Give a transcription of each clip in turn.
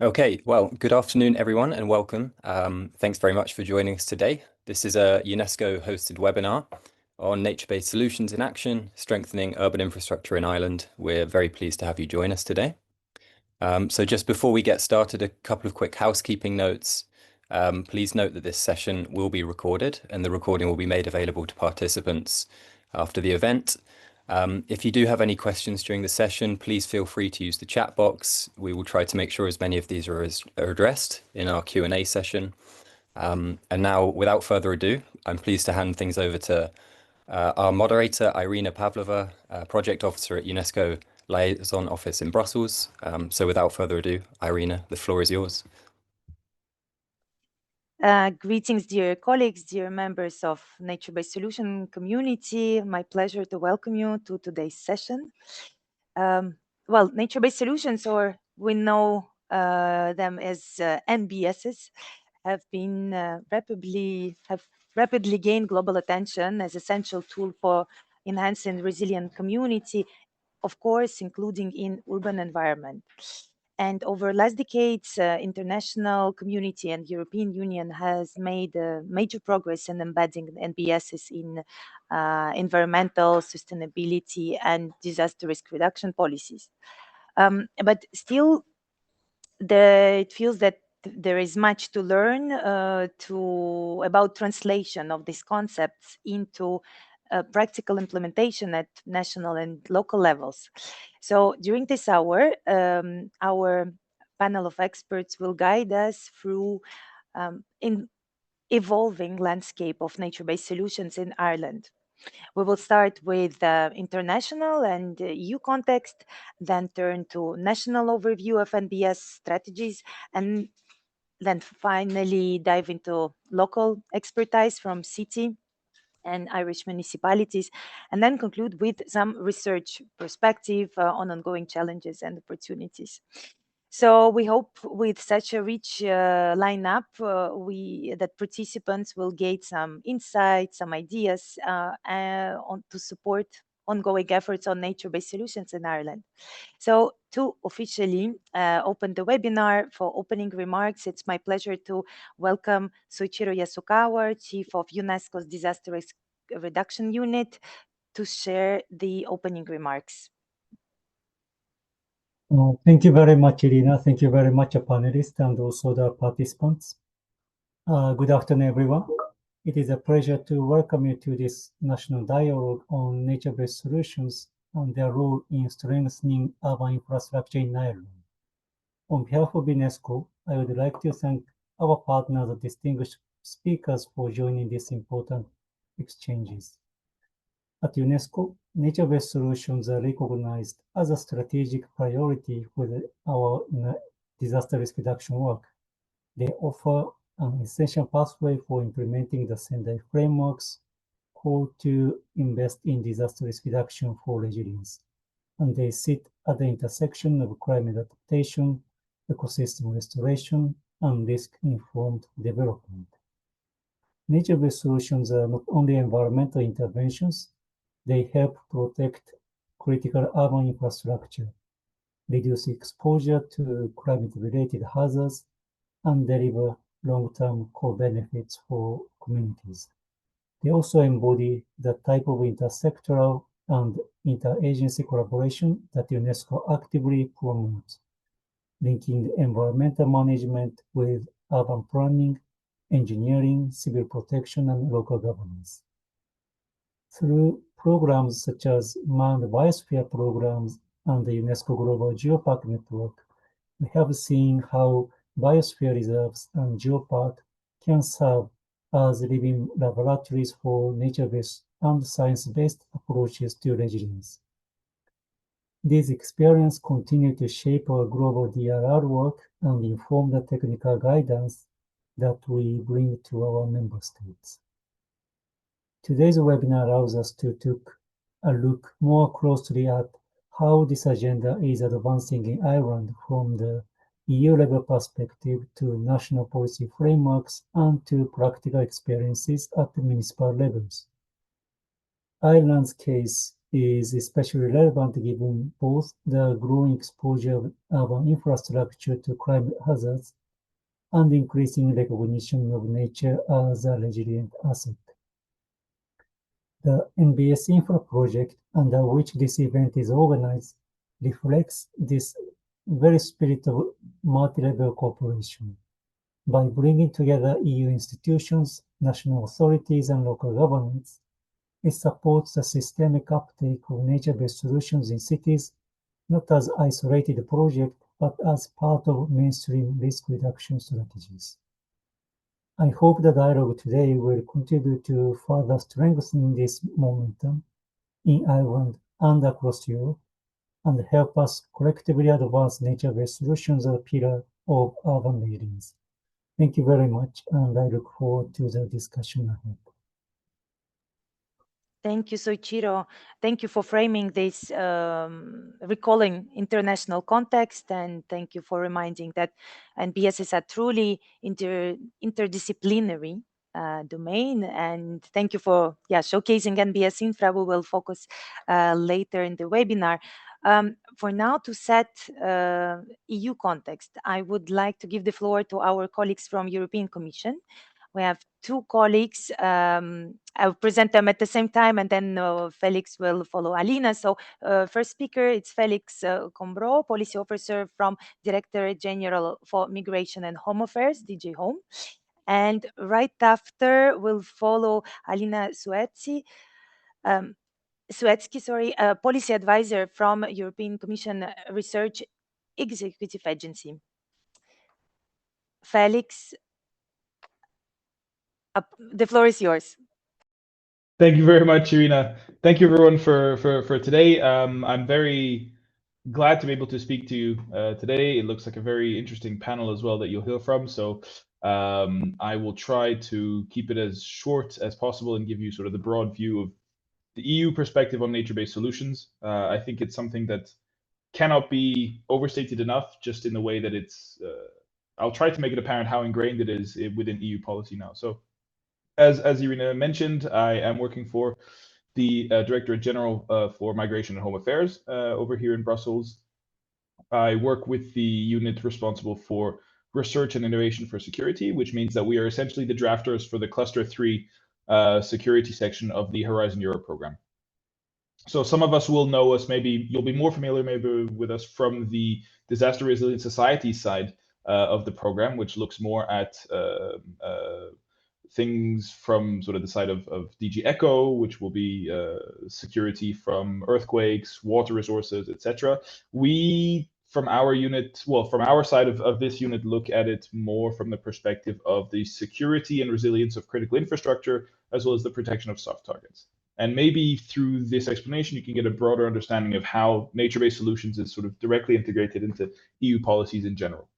Okay, well, good afternoon, everyone, and welcome. Thanks very much for joining us today. This is a UNESCO-hosted webinar on nature-based solutions in action, strengthening urban infrastructure in Ireland. We're very pleased to have you join us today. So just before we get started, a couple of quick housekeeping notes. Please note that this session will be recorded, and the recording will be made available to participants after the event. If you do have any questions during the session, please feel free to use the chat box. We will try to make sure as many of these are addressed in our Q&A session. And now, without further ado, I'm pleased to hand things over to our moderator, Irina Pavlova, Project Officer at UNESCO Liaison Office in Brussels. So without further ado, Irina, the floor is yours. Greetings, dear colleagues, dear members of Nature-Based Solution community. My pleasure to welcome you to today's session. Well, nature-based solutions, or we know them as NBSs, have rapidly gained global attention as essential tool for enhancing resilient community, of course, including in urban environment. And over last decades, international community and European Union has made major progress in embedding NBSs in environmental sustainability and disaster risk reduction policies. But still, it feels that there is much to learn about translation of these concepts into practical implementation at national and local levels. So during this hour, our panel of experts will guide us through in evolving landscape of nature-based solutions in Ireland. We will start with international and EU context, then turn to national overview of NBS strategies, and then finally dive into local expertise from city and Irish municipalities, and then conclude with some research perspective on ongoing challenges and opportunities. So we hope with such a rich lineup, that participants will gain some insights, some ideas to support ongoing efforts on nature-based solutions in Ireland. So to officially open the webinar for opening remarks, it's my pleasure to welcome Soichiro Yasukawa, Chief of UNESCO's Disaster Risk Reduction Unit, to share the opening remarks. Thank you very much, Irina. Thank you very much, panelists and also the participants. Good afternoon, everyone. It is a pleasure to welcome you to this national dialogue on nature-based solutions and their role in strengthening urban infrastructure in Ireland. On behalf of UNESCO, I would like to thank our partners and distinguished speakers for joining these important exchanges. At UNESCO, nature-based solutions are recognized as a strategic priority for our disaster risk reduction work. They offer an essential pathway for implementing the Sendai frameworks called to invest in disaster risk reduction for resilience. And they sit at the intersection of climate adaptation, ecosystem restoration, and risk-informed development. Nature-based solutions are not only environmental interventions, they help protect critical urban infrastructure, reduce exposure to climate-related hazards, and deliver long-term core benefits for communities. They also embody the type of intersectoral and interagency collaboration that UNESCO actively promotes, linking environmental management with urban planning, engineering, civil protection, and local governance. Through programs such as Manned Biosphere programs and the UNESCO Global Geopark Network, we have seen how biosphere reserves and geopark can serve as living laboratories for nature-based and science-based approaches to resilience. These experiences continue to shape our global DRR work and inform the technical guidance that we bring to our member states. Today's webinar allows us to take a look more closely at how this agenda is advancing in Ireland from the EU-level perspective to national policy frameworks and to practical experiences at the municipal levels. Ireland's case is especially relevant given both the growing exposure of urban infrastructure to climate hazards and increasing recognition of nature as a resilient asset. The NBSINFRA project, under which this event is organized, reflects this very spirit of multi-level cooperation. By bringing together EU institutions, national authorities, and local governments, it supports the systemic uptake of nature-based solutions in cities, not as isolated projects, but as part of mainstream risk reduction strategies. I hope the dialogue today will contribute to further strengthening this momentum in Ireland and across Europe, and help us collectively advance nature-based solutions as a pillar of urban resilience. Thank you very much, and I look forward to the discussion ahead. Thank you, Soichiro. Thank you for framing this, recalling international context, and thank you for reminding that NBS is a truly interdisciplinary domain. And thank you for showcasing NBSINFRA. We will focus later in the webinar. For now, to set EU context, I would like to give the floor to our colleagues from European Commission. We have two colleagues. I'll present them at the same time, and then Felix will follow Alina. So first speaker, it's Felix Combro, Policy Officer from Directorate General for Migration and Home Affairs, DG Home. And right after will follow Alina Suetsky, Policy Advisor from European Commission Research Executive Agency. Felix, the floor is yours. Thank you very much, Irina. Thank you everyone for today. I'm very glad to be able to speak to you today. It looks like a very interesting panel as well that you'll hear from. So I will try to keep it as short as possible and give you sort of the broad view of the EU perspective on nature-based solutions. I think it's something that cannot be overstated enough, just in the way that it's, I'll try to make it apparent how ingrained it is within EU policy now. So as Irina mentioned, I am working for the Directorate General for Migration and Home Affairs over here in Brussels. I work with the unit responsible for research and innovation for security, which means that we are essentially the drafters for the Cluster 3 security section of the Horizon Europe program. So some of us will know us, maybe you'll be more familiar maybe with us from the Disaster Resilient Society side of the program, which looks more at things from sort of the side of DG ECHO, which will be security from earthquakes, water resources, etc. We, from our unit, well, from our side of this unit, look at it more from the perspective of the security and resilience of critical infrastructure, as well as the protection of soft targets. And maybe through this explanation, you can get a broader understanding of how nature-based solutions is sort of directly integrated into EU policies in general.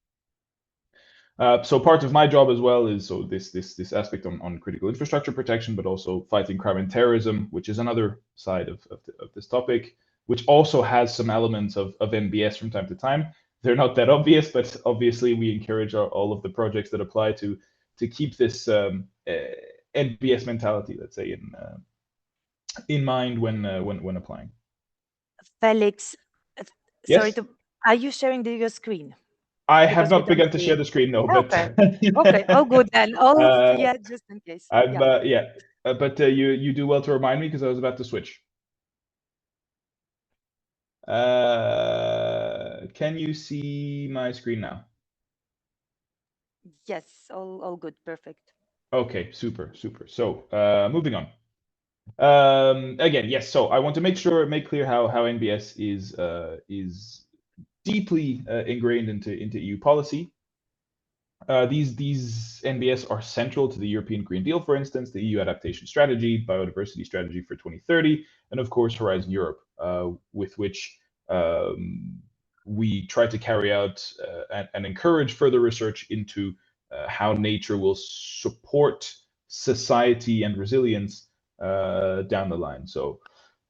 So part of my job as well is this aspect on critical infrastructure protection, but also fighting crime and terrorism, which is another side of this topic, which also has some elements of NBS from time to time. They're not that obvious, but obviously we encourage all of the projects that apply to keep this NBS mentality, let's say, in mind when applying. Felix, yes? sorry, are you sharing your screen? I have not begun to share the screen, no. But okay, all good then. Yeah, just in case. But you do well to remind me, because I was about to switch. Can you see my screen now? Yes, all good, perfect. Okay, super. So moving on. Again, yes. So I want to make clear how NBS is deeply ingrained into EU policy. These NBS are central to the European Green Deal, for instance, the EU Adaptation Strategy, Biodiversity Strategy for 2030, and of course Horizon Europe, with which we try to carry out and encourage further research into how nature will support society and resilience down the line. So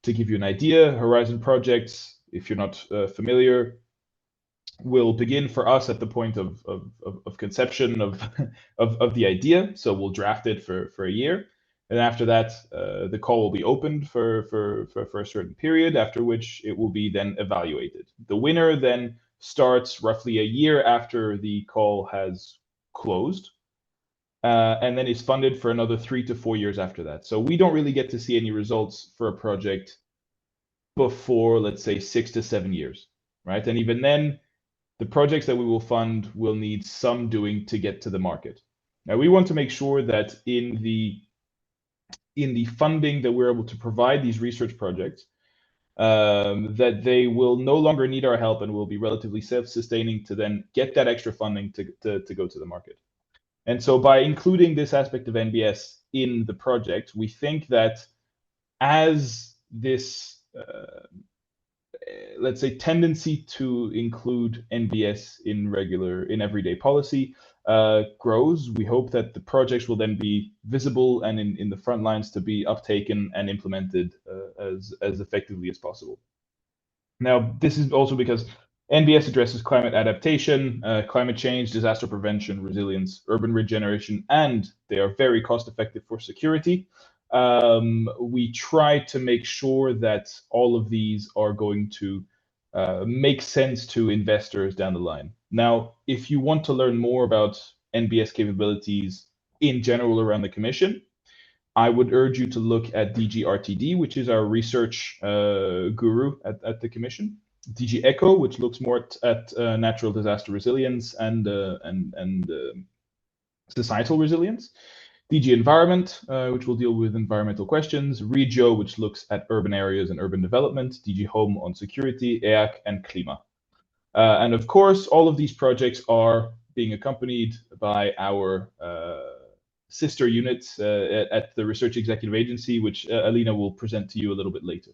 to give you an idea, Horizon projects, if you're not familiar, will begin for us at the point of conception of the idea. So we'll draft it for a year. And after that, the call will be opened for a certain period, after which it will be then evaluated. The winner then starts roughly a year after the call has closed, and then is funded for another 3 to 4 years after that. So we don't really get to see any results for a project before, let's say, 6 to 7 years, right? And even then, the projects that we will fund will need some doing to get to the market. Now, we want to make sure that in the funding that we're able to provide these research projects, that they will no longer need our help and will be relatively self-sustaining to then get that extra funding to go to the market. And so by including this aspect of NBS in the project, we think that as this, let's say, tendency to include NBS in everyday policy grows, we hope that the projects will then be visible and in the front lines to be uptaken and implemented as effectively as possible. Now, this is also because NBS addresses climate adaptation, climate change, disaster prevention, resilience, urban regeneration, and they are very cost effective for security. We try to make sure that all of these are going to make sense to investors down the line. Now, if you want to learn more about NBS capabilities in general around the Commission, I would urge you to look at DG RTD, which is our research guru at the Commission. DG ECHO, which looks more at natural disaster resilience and societal resilience. DG Environment, which will deal with environmental questions. Regio, which looks at urban areas and urban development. DG Home on security, EAC, and Klima. And of course, all of these projects are being accompanied by our sister units at the Research Executive Agency, which Alina will present to you a little bit later.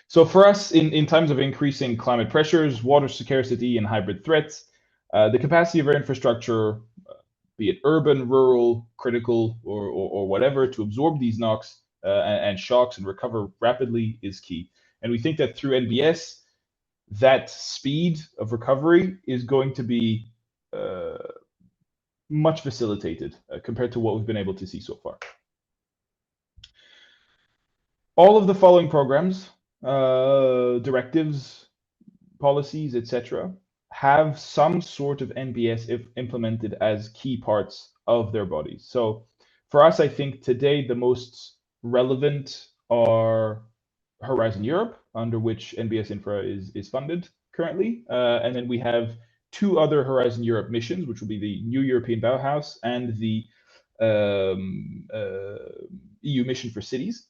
So for us, in times of increasing climate pressures, water scarcity, and hybrid threats, the capacity of our infrastructure, be it urban, rural, critical, or whatever, to absorb these knocks and shocks and recover rapidly is key. And we think that through NBS, that speed of recovery is going to be much facilitated compared to what we've been able to see so far. All of the following programs, directives, policies, etc., have some sort of NBS implemented as key parts of their bodies. So for us, I think today the most relevant are Horizon Europe, under which NBSINFRA is funded currently. And then we have two other Horizon Europe missions, which will be the New European Bauhaus and the EU mission for cities.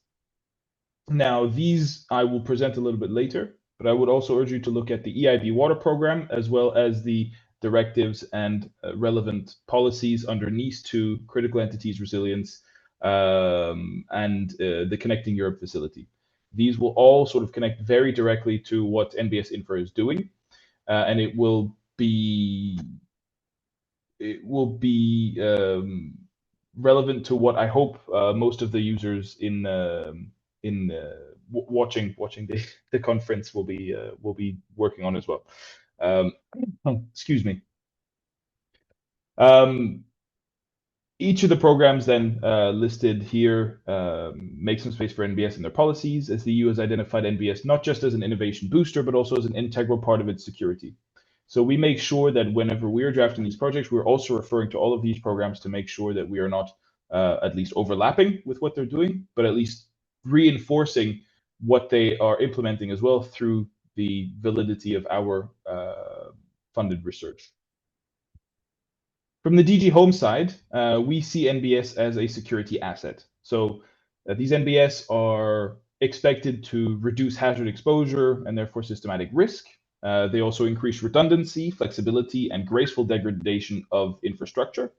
Now, these I will present a little bit later, but I would also urge you to look at the EIB water program, as well as the directives and relevant policies under NIS 2, critical entities resilience, and the Connecting Europe facility. These will all sort of connect very directly to what NBSINFRA is doing, and it will be relevant to what I hope most of the users watching the conference will be working on as well. Excuse me. Each of the programs then listed here make some space for NBS in their policies, as the EU has identified NBS not just as an innovation booster, but also as an integral part of its security. So we make sure that whenever we're drafting these projects, we're also referring to all of these programs to make sure that we are not at least overlapping with what they're doing, but at least reinforcing what they are implementing as well through the validity of our funded research. From the DG Home side, we see NBS as a security asset. So these NBS are expected to reduce hazard exposure and therefore systematic risk. They also increase redundancy, flexibility, and graceful degradation of infrastructure.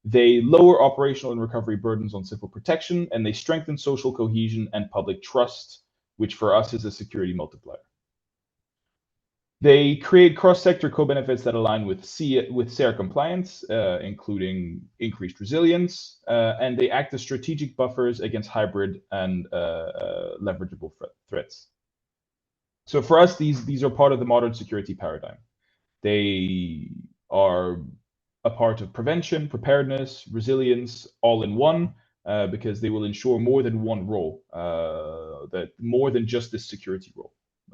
They lower operational and recovery burdens on civil protection, and they strengthen social cohesion and public trust, which for us is a security multiplier. They create cross-sector co-benefits that align with SARE compliance, including increased resilience, and they act as strategic buffers against hybrid and leverageable threats. So for us, these are part of the modern security paradigm. They are a part of prevention, preparedness, resilience, all in one, because they will ensure more than one role, that more than just this security role.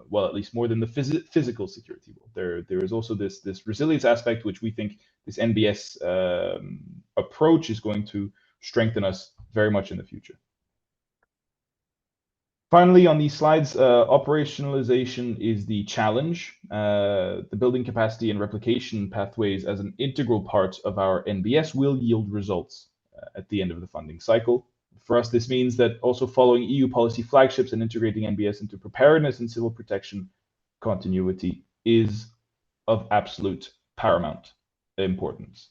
Well, at least more than the physical security role. There is also this resilience aspect, which we think this NBS approach is going to strengthen us very much in the future. Finally, on these slides, operationalization is the challenge. The building capacity and replication pathways as an integral part of our NBS will yield results at the end of the funding cycle. For us, this means that also following EU policy flagships and integrating NBS into preparedness and civil protection continuity is of absolute paramount importance.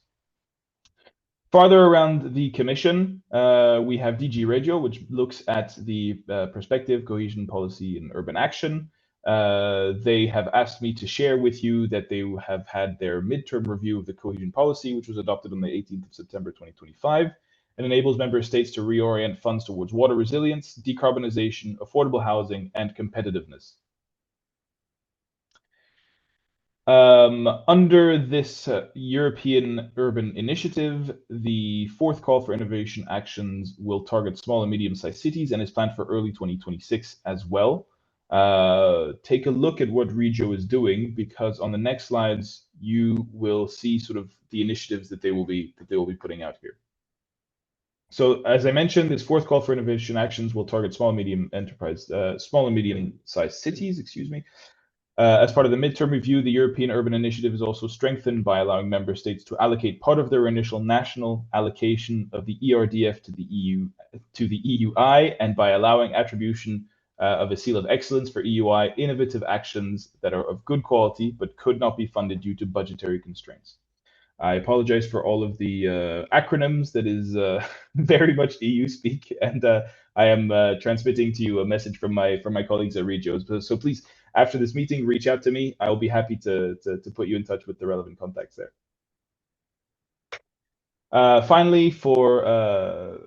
Farther around the Commission, we have DG Regio, which looks at the perspective, cohesion policy, and urban action. They have asked me to share with you that they have had their midterm review of the cohesion policy, which was adopted on the 18th of September 2025, and enables member states to reorient funds towards water resilience, decarbonization, affordable housing, and competitiveness. Under this European Urban Initiative, the fourth call for innovation actions will target small and medium-sized cities and is planned for early 2026 as well. Take a look at what Regio is doing, because on the next slides you will see sort of the initiatives that they will be putting out here. So, as I mentioned, this fourth call for innovation actions will target small and medium-sized cities. As part of the midterm review, the European Urban Initiative is also strengthened by allowing member states to allocate part of their initial national allocation of the ERDF to the EUI, and by allowing attribution of a seal of excellence for EUI innovative actions that are of good quality but could not be funded due to budgetary constraints. I apologize for all of the acronyms. That is very much EU speak, and I am transmitting to you a message from my colleagues at Regio. So please, after this meeting, reach out to me. I will be happy to put you in touch with the relevant contacts there. Finally, for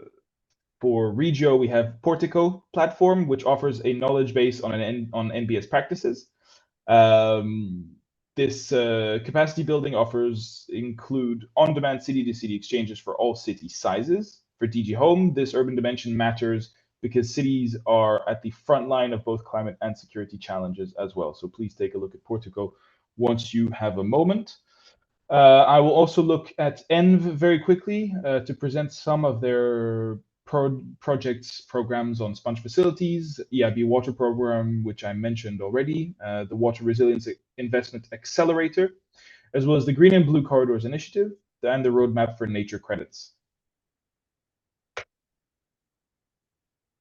Regio, we have Portico platform, which offers a knowledge base on NBS practices. This capacity building offers include on-demand city-to-city exchanges for all city sizes. For DG Home, this urban dimension matters because cities are at the front line of both climate and security challenges as well. So please take a look at Portico once you have a moment. I will also look at ENV very quickly to present some of their programs on sponge facilities, EIB water program, which I mentioned already, the Water Resilience Investment Accelerator, as well as the Green and Blue Corridors Initiative and the Roadmap for Nature Credits.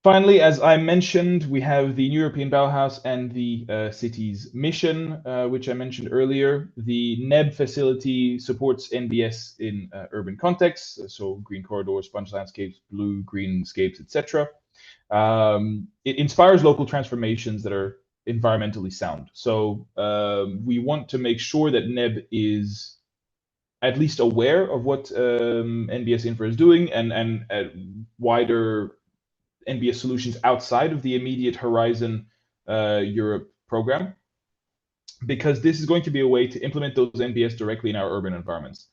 Finally, as I mentioned, we have the European Bauhaus and the city's mission, which I mentioned earlier. The NEB facility supports NBS in urban contexts, so green corridors, sponge landscapes, blue, greenscapes, etc. It inspires local transformations that are environmentally sound. So we want to make sure that NEB is at least aware of what NBSINFRA is doing, and wider NBS solutions outside of the immediate Horizon Europe program, because this is going to be a way to implement those NBS directly in our urban environments.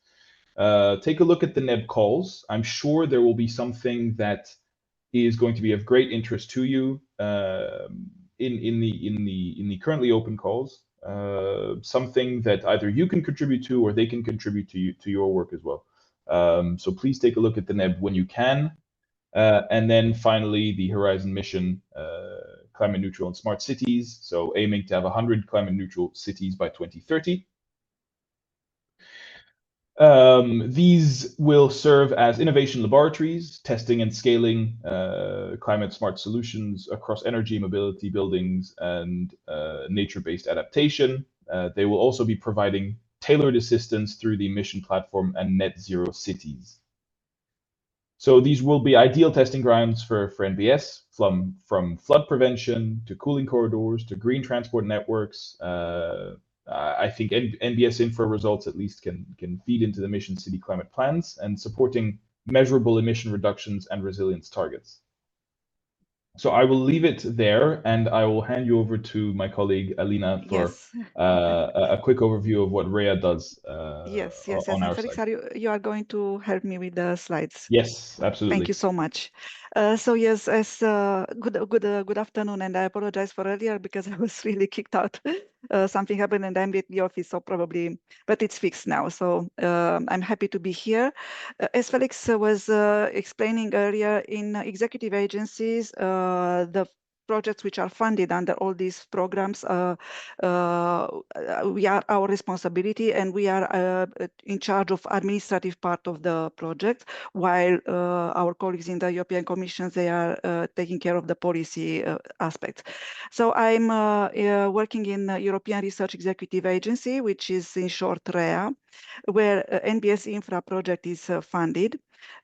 Take a look at the NEB calls. I'm sure there will be something that is going to be of great interest to you in the currently open calls. Something that either you can contribute to or they can contribute to your work as well. So please take a look at the NEB when you can. And then finally, the Horizon mission, climate neutral and smart cities. So aiming to have 100 climate neutral cities by 2030. These will serve as innovation laboratories, testing and scaling climate smart solutions across energy, mobility, buildings, and nature-based adaptation. They will also be providing tailored assistance through the mission platform and net zero cities. So these will be ideal testing grounds for NBS, from flood prevention to cooling corridors to green transport networks. I think NBSINFRA results at least can feed into the mission city climate plans and supporting measurable emission reductions and resilience targets. So I will leave it there, and I will hand you over to my colleague Alina for Yes. a quick overview of what REA does Yes. on And our Felix, side. you are going to help me with the slides? Yes, absolutely. Thank you so much. So yes, as good afternoon, and I apologize for earlier because I was really kicked out. Something happened, and I'm at the office, so probably, but it's fixed now. So I'm happy to be here. As Felix was explaining earlier, in executive agencies, the projects which are funded under all these programs, we are our responsibility, and we are in charge of administrative part of the project, while our colleagues in the European Commission, they are taking care of the policy aspects. So I'm working in the European Research Executive Agency, which is in short REA, where NBSINFRA project is funded.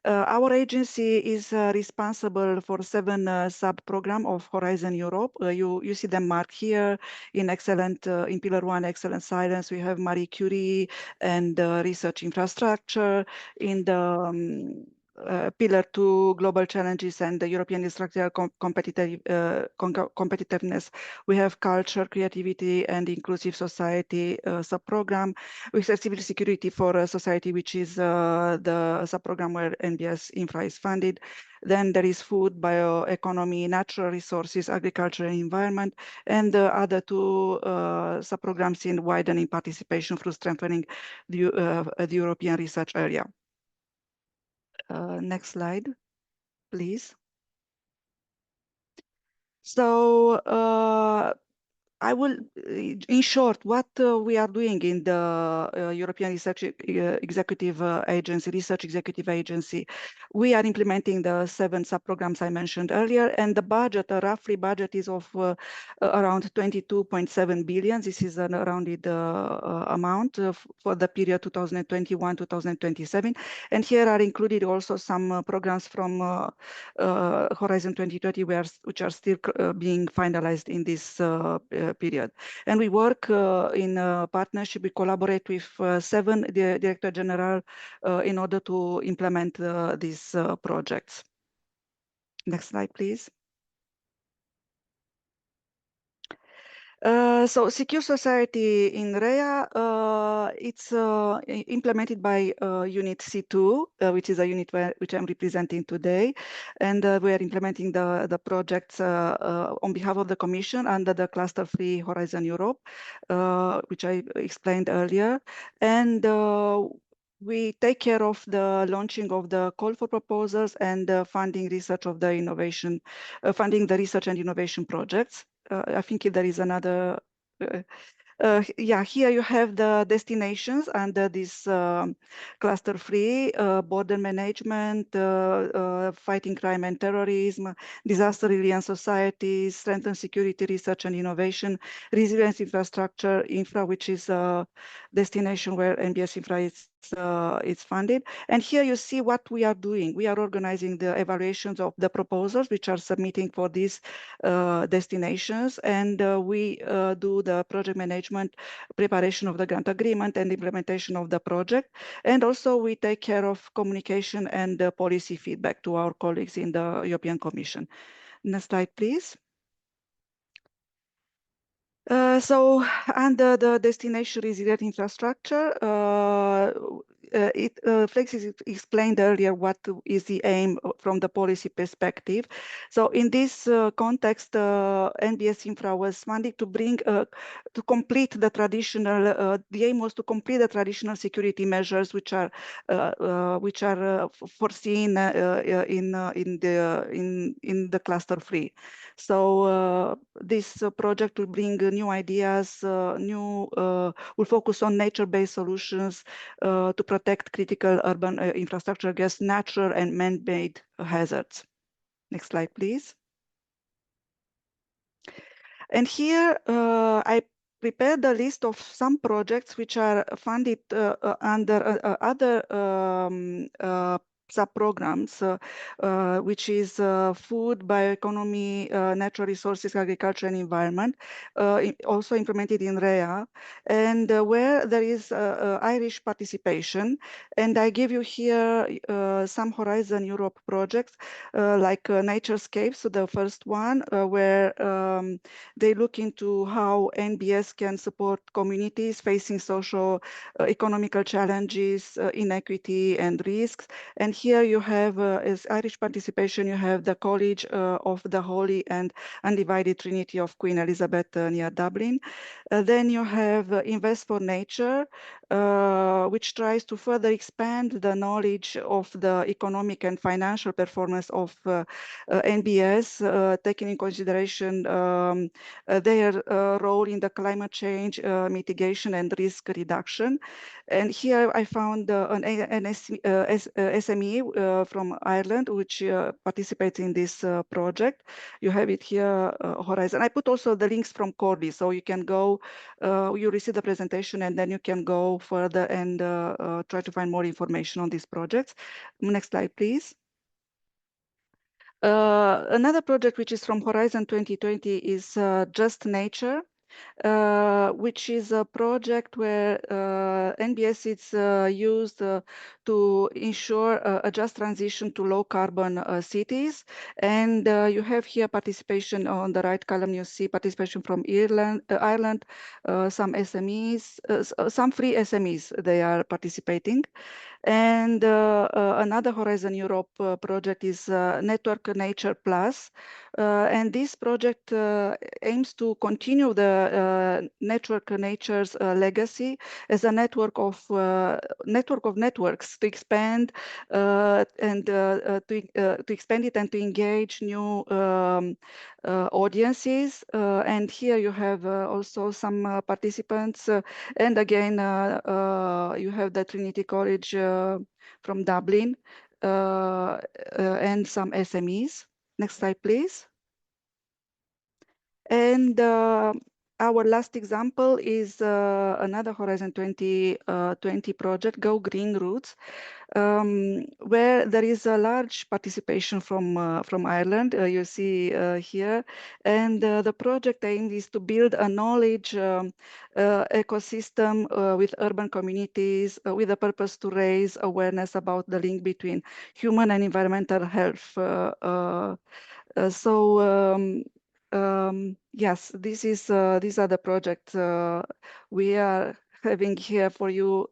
Our agency is responsible for 7 sub-programs of Horizon Europe. You see them marked here in excellent, in Pillar 1, Excellent Science. We have Marie Curie and research infrastructure. In the Pillar 2, Global Challenges and the European Industrial Competitiveness, we have Culture, Creativity and Inclusive Society sub-program. We have Civil Security for Society, which is the sub-program where NBSINFRA is funded. Then there is Food, Bioeconomy, Natural Resources, Agriculture and Environment, and the other 2 sub-programs in widening participation through strengthening the European research area. Next slide, please. So I will, in short, what we are doing in the European Research Executive Agency, Research Executive Agency. We are implementing the 7 sub-programs I mentioned earlier, and the budget, a roughly budget is of around 22.7 billion. This is an rounded amount for the period 2021-2027. And here are included also some programs from Horizon 2030, which are still being finalized in this period. And we work in partnership, we collaborate with 7 Director General in order to implement these projects. Next slide, please. So Secure Society in REA, it's implemented by Unit C2, which is a unit which I'm representing today. And we are implementing the projects on behalf of the Commission under the Cluster 3 Horizon Europe, which I explained earlier. And we take care of the launching of the call for proposals and funding research of the innovation, funding the research and innovation projects. I think there is another, yeah, here you have the destinations under this cluster 3, border management, fighting crime and terrorism, disaster reliant societies, strengthen security research and innovation, resilience infrastructure, infra, which is a destination where NBSINFRA is funded. And here you see what we are doing. We are organizing the evaluations of the proposals which are submitting for these destinations, and we do the project management, preparation of the grant agreement and implementation of the project. And also we take care of communication and policy feedback to our colleagues in the European Commission. Next slide, please. So under the destination resilient infrastructure, Flex explained earlier what is the aim from the policy perspective. So in this context, NBSINFRA was funded to bring, to complete the traditional, the aim was to complete the traditional security measures which are foreseen in the cluster 3. So this project will bring new ideas, will focus on nature-based solutions to protect critical urban infrastructure against natural and man-made hazards. Next slide, please. And here I prepared a list of some projects which are funded under other sub-programs, which is food, bioeconomy, natural resources, agriculture, and environment, also implemented in REA, and where there is Irish participation. And I give you here some Horizon Europe projects, like Naturescapes, so the first one, where they look into how NBS can support communities facing social, economical challenges, inequity, and risks. And here you have, as Irish participation, you have the College of the Holy and Undivided Trinity of Queen Elizabeth near Dublin. Then you have Invest for Nature, which tries to further expand the knowledge of the economic and financial performance of NBS, taking in consideration their role in the climate change mitigation and risk reduction. And here I found an SME from Ireland, which participates in this project. You have it here, Horizon. I put also the links from Cordy, so you can go, you receive the presentation, and then you can go further and try to find more information on these projects. Next slide, please. Another project which is from Horizon 2020 is Just Nature, which is a project where NBS is used to ensure a just transition to low carbon cities. And you have here participation on the right column. You see participation from Ireland, some SMEs, some free SMEs, they are participating. And another Horizon Europe project is Network Nature Plus. And this project aims to continue the Network Nature's legacy as a network of networks to expand and to expand it and to engage new audiences. And here you have also some participants. And again, you have the Trinity College from Dublin and some SMEs. Next slide, please. And our last example is another Horizon 2020 project, Go Green Routes, where there is a large participation from Ireland, you see here. And the project aim is to build a knowledge ecosystem with urban communities with a purpose to raise awareness about the link between human and environmental health. Yes, these are the projects we are having here for you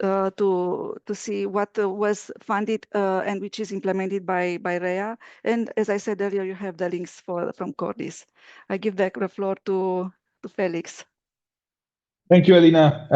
to see what was funded and which is implemented by REA. And as I said earlier, you have the links from Cordis. I give back the floor to Felix. Thank you, Alina.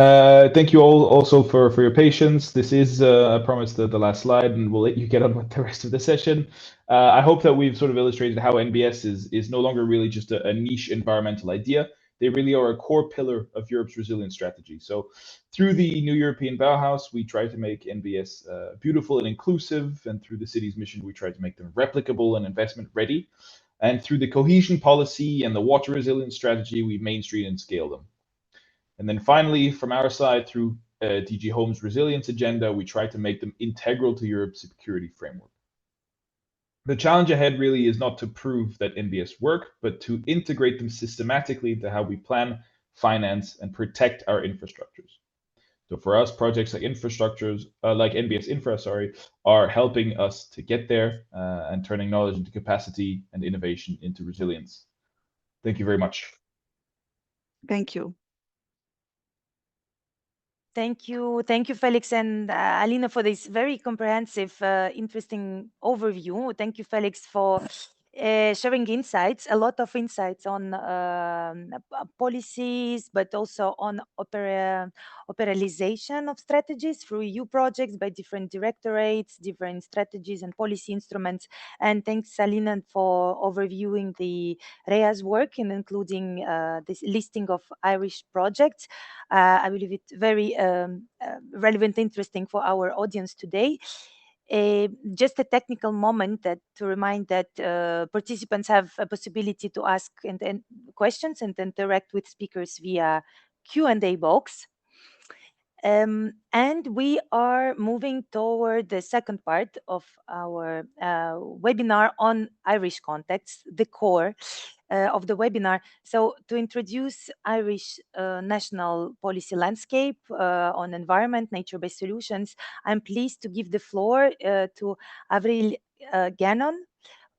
Thank you all also for your patience. This is, I promised, the last slide, and we'll let you get on with the rest of the session. I hope that we've sort of illustrated how NBS is no longer really just a niche environmental idea. They really are a core pillar of Europe's resilience strategy. So through the New European Bauhaus, we try to make NBS beautiful and inclusive, and through the city's mission, we try to make them replicable and investment ready. And through the cohesion policy and the water resilience strategy, we mainstream and scale them. And then finally, from our side, through DG Home's resilience agenda, we try to make them integral to Europe's security framework. The challenge ahead really is not to prove that NBS work, but to integrate them systematically into how we plan, finance, and protect our infrastructures. So for us, projects like infrastructures, like NBSINFRA, are helping us to get there and turning knowledge into capacity and innovation into resilience. Thank you very much. Thank you. Thank you, Felix and Alina, for this very comprehensive, interesting overview. Thank you, Felix, for sharing insights, a lot of insights on policies, but also on operationalization of strategies through EU projects by different directorates, different strategies and policy instruments. And thanks, Alina, for overviewing the REA's work and including this listing of Irish projects. I believe it's very relevant, interesting for our audience today. Just a technical moment to remind that participants have a possibility to ask questions and interact with speakers via Q&A box. And we are moving toward the second part of our webinar on Irish context, the core of the webinar. So to introduce Irish national policy landscape on environment, nature-based solutions, I'm pleased to give the floor to Avril Gannon,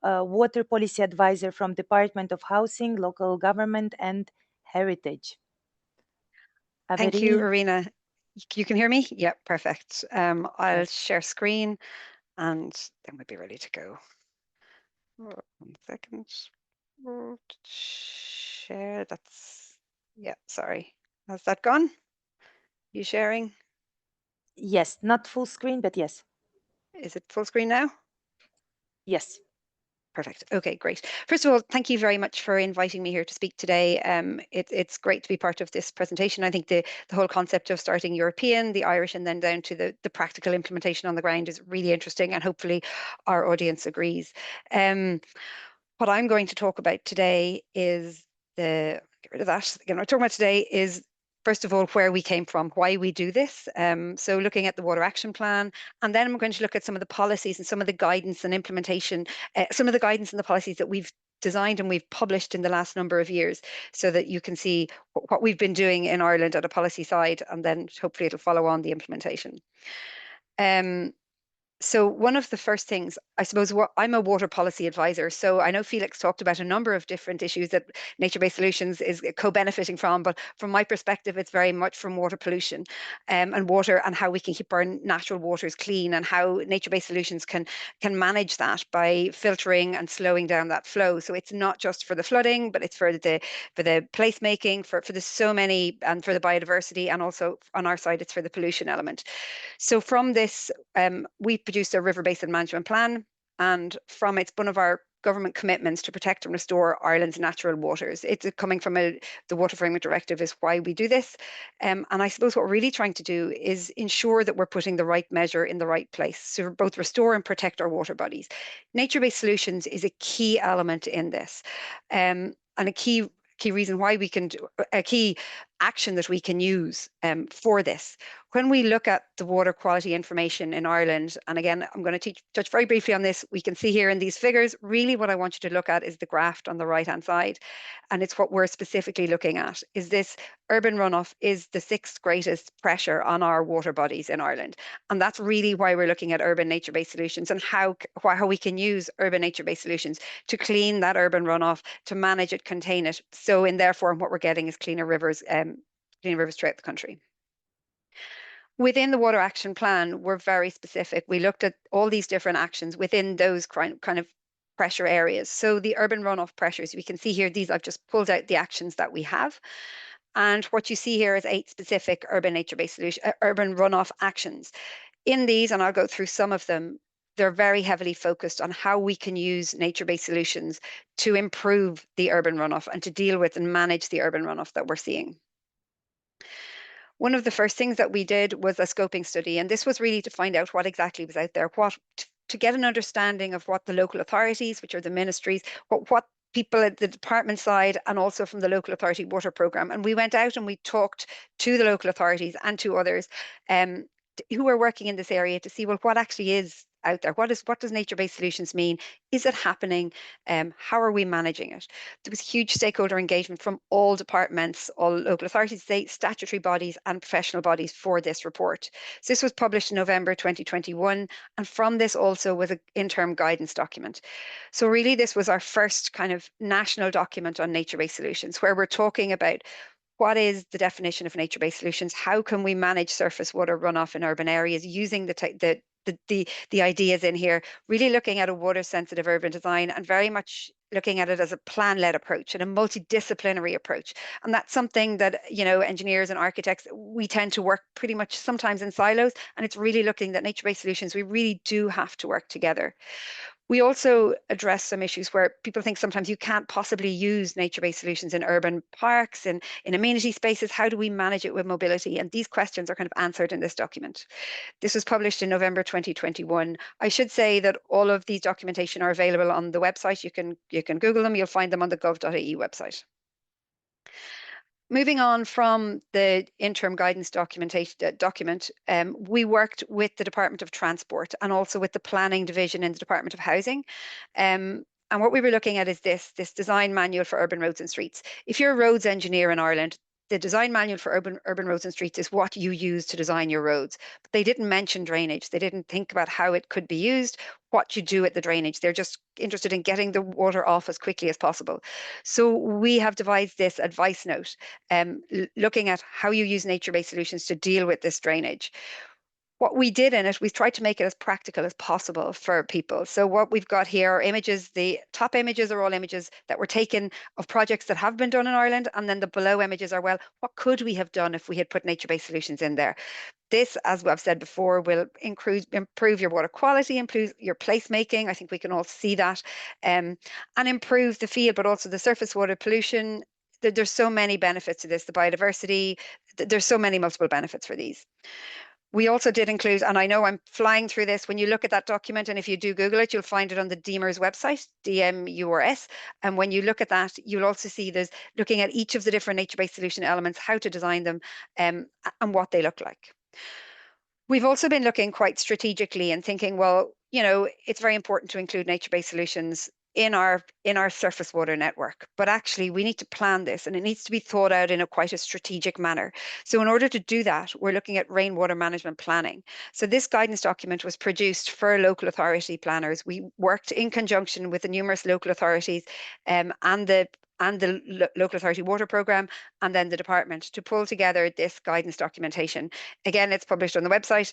Water Policy Advisor from Department of Housing, Local Government and Heritage. Thank you, Avril. Irina. You can hear me? Yeah, perfect. I'll share screen and then we'll be ready to go. 1 second. Share, that's, yeah, sorry. Has that gone? You sharing? Yes, not full screen, but yes. Is it full screen now? Yes. Perfect. Okay, great. First of all, thank you very much for inviting me here to speak today. It's great to be part of this presentation. I think the whole concept of starting European, the Irish, and then down to the practical implementation on the ground is really interesting, and hopefully our audience agrees. What I'm going to talk about today is get rid of that. Again, what I'm talking about today is, first of all, where we came from, why we do this. So looking at the Water Action Plan, and then I'm going to look at some of the policies and some of the guidance and implementation, some of the guidance and the policies that we've designed and we've published in the last number of years, so that you can see what we've been doing in Ireland at a policy side, and then hopefully it'll follow on the implementation. So one of the first things, I suppose, I'm a water policy advisor, so I know Felix talked about a number of different issues that nature-based solutions is co-benefiting from, but from my perspective, it's very much from water pollution and water, and how we can keep our natural waters clean, and how nature-based solutions can manage that by filtering and slowing down that flow. So it's not just for the flooding, but it's for the placemaking, for the so many, and for the biodiversity, and also on our side, it's for the pollution element. So from this, we produced a river basin management plan, and from it's one of our government commitments to protect and restore Ireland's natural waters. It's coming from the Water Framework Directive is why we do this. And I suppose what we're really trying to do is ensure that we're putting the right measure in the right place, so both restore and protect our water bodies. Nature-based solutions is a key element in this, and a key reason why we can do a key action that we can use for this. When we look at the water quality information in Ireland, and again, I'm going to touch very briefly on this, we can see here in these figures, really what I want you to look at is the graph on the right-hand side. And it's what we're specifically looking at, is this urban runoff is the 6th greatest pressure on our water bodies in Ireland. And that's really why we're looking at urban nature-based solutions, and how we can use urban nature-based solutions to clean that urban runoff, to manage it, contain it. So in therefore, what we're getting is cleaner rivers throughout the country. Within the Water Action Plan, we're very specific. We looked at all these different actions within those kind of pressure areas. So the urban runoff pressures, we can see here, these I've just pulled out the actions that we have. And what you see here is 8 specific urban nature-based solution, urban runoff actions. In these, and I'll go through some of them, they're very heavily focused on how we can use nature-based solutions to improve the urban runoff and to deal with and manage the urban runoff that we're seeing. One of the first things that we did was a scoping study, and this was really to find out what exactly was out there, to get an understanding of what the local authorities, which are the ministries, what people at the department side, and also from the local authority water programme. And we went out and we talked to the local authorities and to others who are working in this area to see, well, what actually is out there? What does nature-based solutions mean? Is it happening? How are we managing it? There was huge stakeholder engagement from all departments, all local authorities, state statutory bodies and professional bodies for this report. So this was published in November 2021, and from this also was an interim guidance document. So really this was our first kind of national document on nature-based solutions, where we're talking about what is the definition of nature-based solutions? How can we manage surface water runoff in urban areas using the ideas in here, really looking at a water-sensitive urban design, and very much looking at it as a plan-led approach and a multidisciplinary approach. And that's something that, you know, engineers and architects, we tend to work pretty much sometimes in silos, and it's really looking at nature-based solutions. We really do have to work together. We also address some issues where people think sometimes you can't possibly use nature-based solutions in urban parks and in amenity spaces. How do we manage it with mobility? And these questions are kind of answered in this document. This was published in November 2021. I should say that all of these documentation are available on the website. You can Google them. You'll find them on the gov.ie website. moving on from the interim guidance document, we worked with the Department of Transport and also with the Planning Division in the Department of Housing. And what we were looking at is this design manual for urban roads and streets. If you're a roads engineer in Ireland, the design manual for urban roads and streets is what you use to design your roads. But they didn't mention drainage. They didn't think about how it could be used, what you do with the drainage. They're just interested in getting the water off as quickly as possible. So we have devised this advice note, looking at how you use nature-based solutions to deal with this drainage. What we did in it, we tried to make it as practical as possible for people. So what we've got here are images. The top images are all images that were taken of projects that have been done in Ireland. And then the below images are, well, what could we have done if we had put nature-based solutions in there? This, as I've said before, will improve your water quality, improve your placemaking. I think we can all see that, and improve the field, but also the surface water pollution. There's so many benefits to this, the biodiversity. There's so many multiple benefits for these. We also did include, and I know I'm flying through this, when you look at that document, and if you do Google it, you'll find it on the DMURS website, DMURS. And when you look at that, you'll also see there's looking at each of the different nature-based solution elements, how to design them, and what they look like. We've also been looking quite strategically and thinking, well, you know, it's very important to include nature-based solutions in our surface water network, but actually we need to plan this, and it needs to be thought out in quite a strategic manner. So in order to do that, we're looking at rainwater management planning. So this guidance document was produced for local authority planners. We worked in conjunction with the numerous local authorities and the local authority water programme, and then the department, to pull together this guidance documentation. Again, it's published on the website.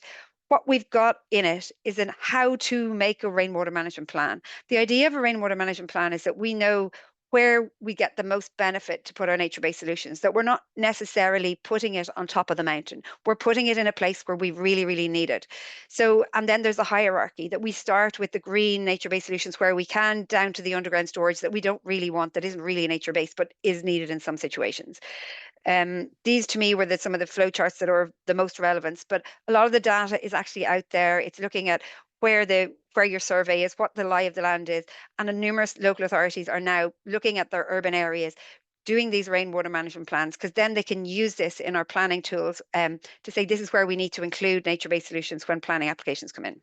What we've got in it is in how to make a rainwater management plan. The idea of a rainwater management plan is that we know where we get the most benefit to put our nature-based solutions, that we're not necessarily putting it on top of the mountain. We're putting it in a place where we really, really need it. So, and then there's a hierarchy that we start with the green nature-based solutions where we can, down to the underground storage that we don't really want, that isn't really nature-based, but is needed in some situations. These to me were some of the flowcharts that are the most relevant, but a lot of the data is actually out there. It's looking at where your survey is, what the lie of the land is, and the numerous local authorities are now looking at their urban areas, doing these rainwater management plans, because then they can use this in our planning tools to say this is where we need to include nature-based solutions when planning applications come in.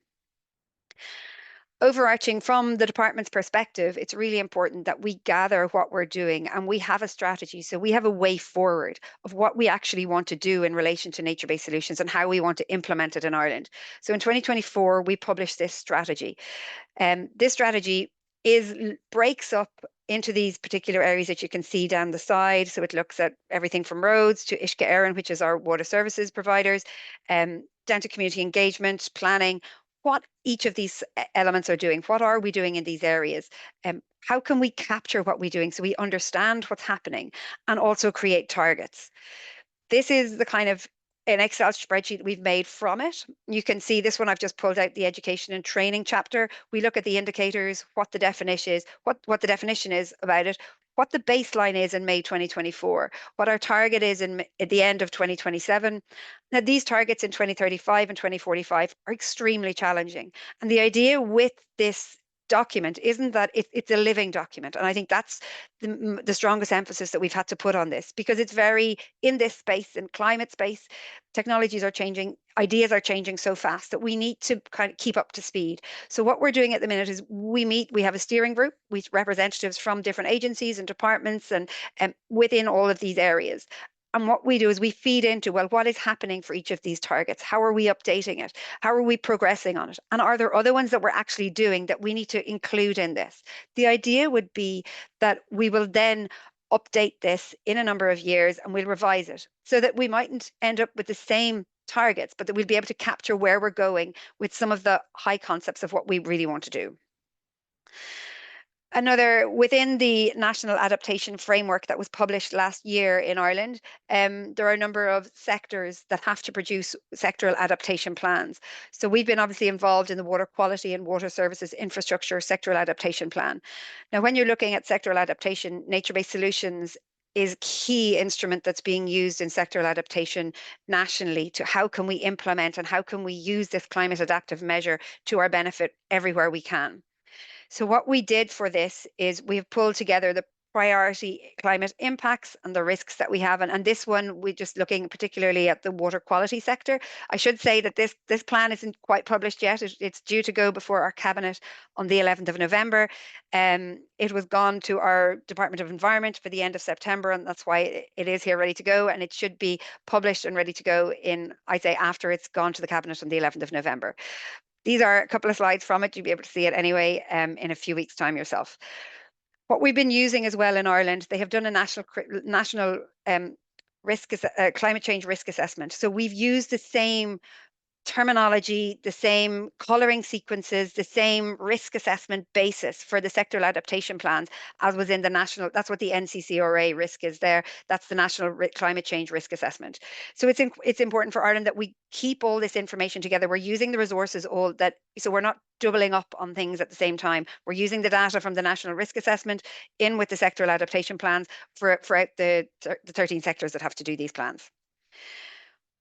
Overarching from the department's perspective, it's really important that we gather what we're doing and we have a strategy. So we have a way forward of what we actually want to do in relation to nature-based solutions and how we want to implement it in Ireland. So in 2024, we published this strategy. This strategy breaks up into these particular areas that you can see down the side. So it looks at everything from roads to Uisce Éireann, which is our water services providers, down to community engagement, planning, what each of these elements are doing. What are we doing in these areas? How can we capture what we're doing so we understand what's happening and also create targets? This is the kind of an Excel spreadsheet we've made from it. You can see this one, I've just pulled out the education and training chapter. We look at the indicators, what the definition is, what the definition is about it, what the baseline is in May 2024, what our target is at the end of 2027. Now, these targets in 2035 and 2045 are extremely challenging. And the idea with this document isn't that it's a living document. And I think that's the strongest emphasis that we've had to put on this, because it's very in this space, in climate space, technologies are changing, ideas are changing so fast that we need to kind of keep up to speed. So what we're doing at the minute is we have a steering group with representatives from different agencies and departments and within all of these areas. And what we do is we feed into, well, what is happening for each of these targets? How are we updating it? How are we progressing on it? And are there other ones that we're actually doing that we need to include in this? The idea would be that we will then update this in a number of years and we'll revise it so that we mightn't end up with the same targets, but that we'll be able to capture where we're going with some of the high concepts of what we really want to do. Within the National Adaptation Framework that was published last year in Ireland, there are a number of sectors that have to produce sectoral adaptation plans. So we've been obviously involved in the water quality and water services infrastructure sectoral adaptation plan. Now, when you're looking at sectoral adaptation, nature-based solutions is a key instrument that's being used in sectoral adaptation nationally to how can we implement and how can we use this climate adaptive measure to our benefit everywhere we can. So what we did for this is we've pulled together priority climate impacts and the risks that we have. And this one, we're just looking particularly at the water quality sector. I should say that this plan isn't quite published yet. It's due to go before our cabinet on the 11th of November. It was gone to our Department of Environment for the end of September, and that's why it is here ready to go. And it should be published and ready to go in, I'd say, after it's gone to the cabinet on the 11th of November. These are a couple of slides from it. You'll be able to see it anyway in a few weeks' time yourself. What we've been using as well in Ireland, they have done a national climate change risk assessment. So we've used the same terminology, the same colouring sequences, the same risk assessment basis for the sectoral adaptation plans as was in the national, that's what the NCCRA risk is there. That's the National Climate Change Risk Assessment. So it's important for Ireland that we keep all this information together. We're using the resources so we're not doubling up on things at the same time. We're using the data from the National Risk Assessment in with the sectoral adaptation plans for the 13 sectors that have to do these plans.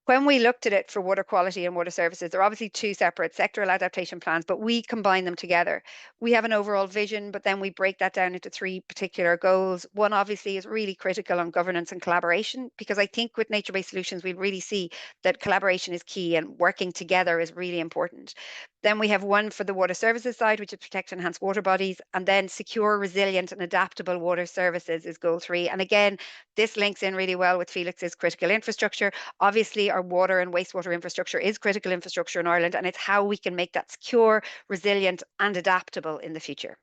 When we looked at it for water quality and water services, they're obviously two separate sectoral adaptation plans, but we combine them together. We have an overall vision, but then we break that down into three particular goals. One obviously is really critical on governance and collaboration, because I think with nature-based solutions, we really see that collaboration is key and working together is really important. Then we have one for the water services side, which is protect and enhance water bodies, and then secure, resilient and adaptable water services is goal 3. And again, this links in really well with Felix's critical infrastructure. Obviously, our water and wastewater infrastructure is critical infrastructure in Ireland, and it's how we can make that secure, resilient and adaptable in the future.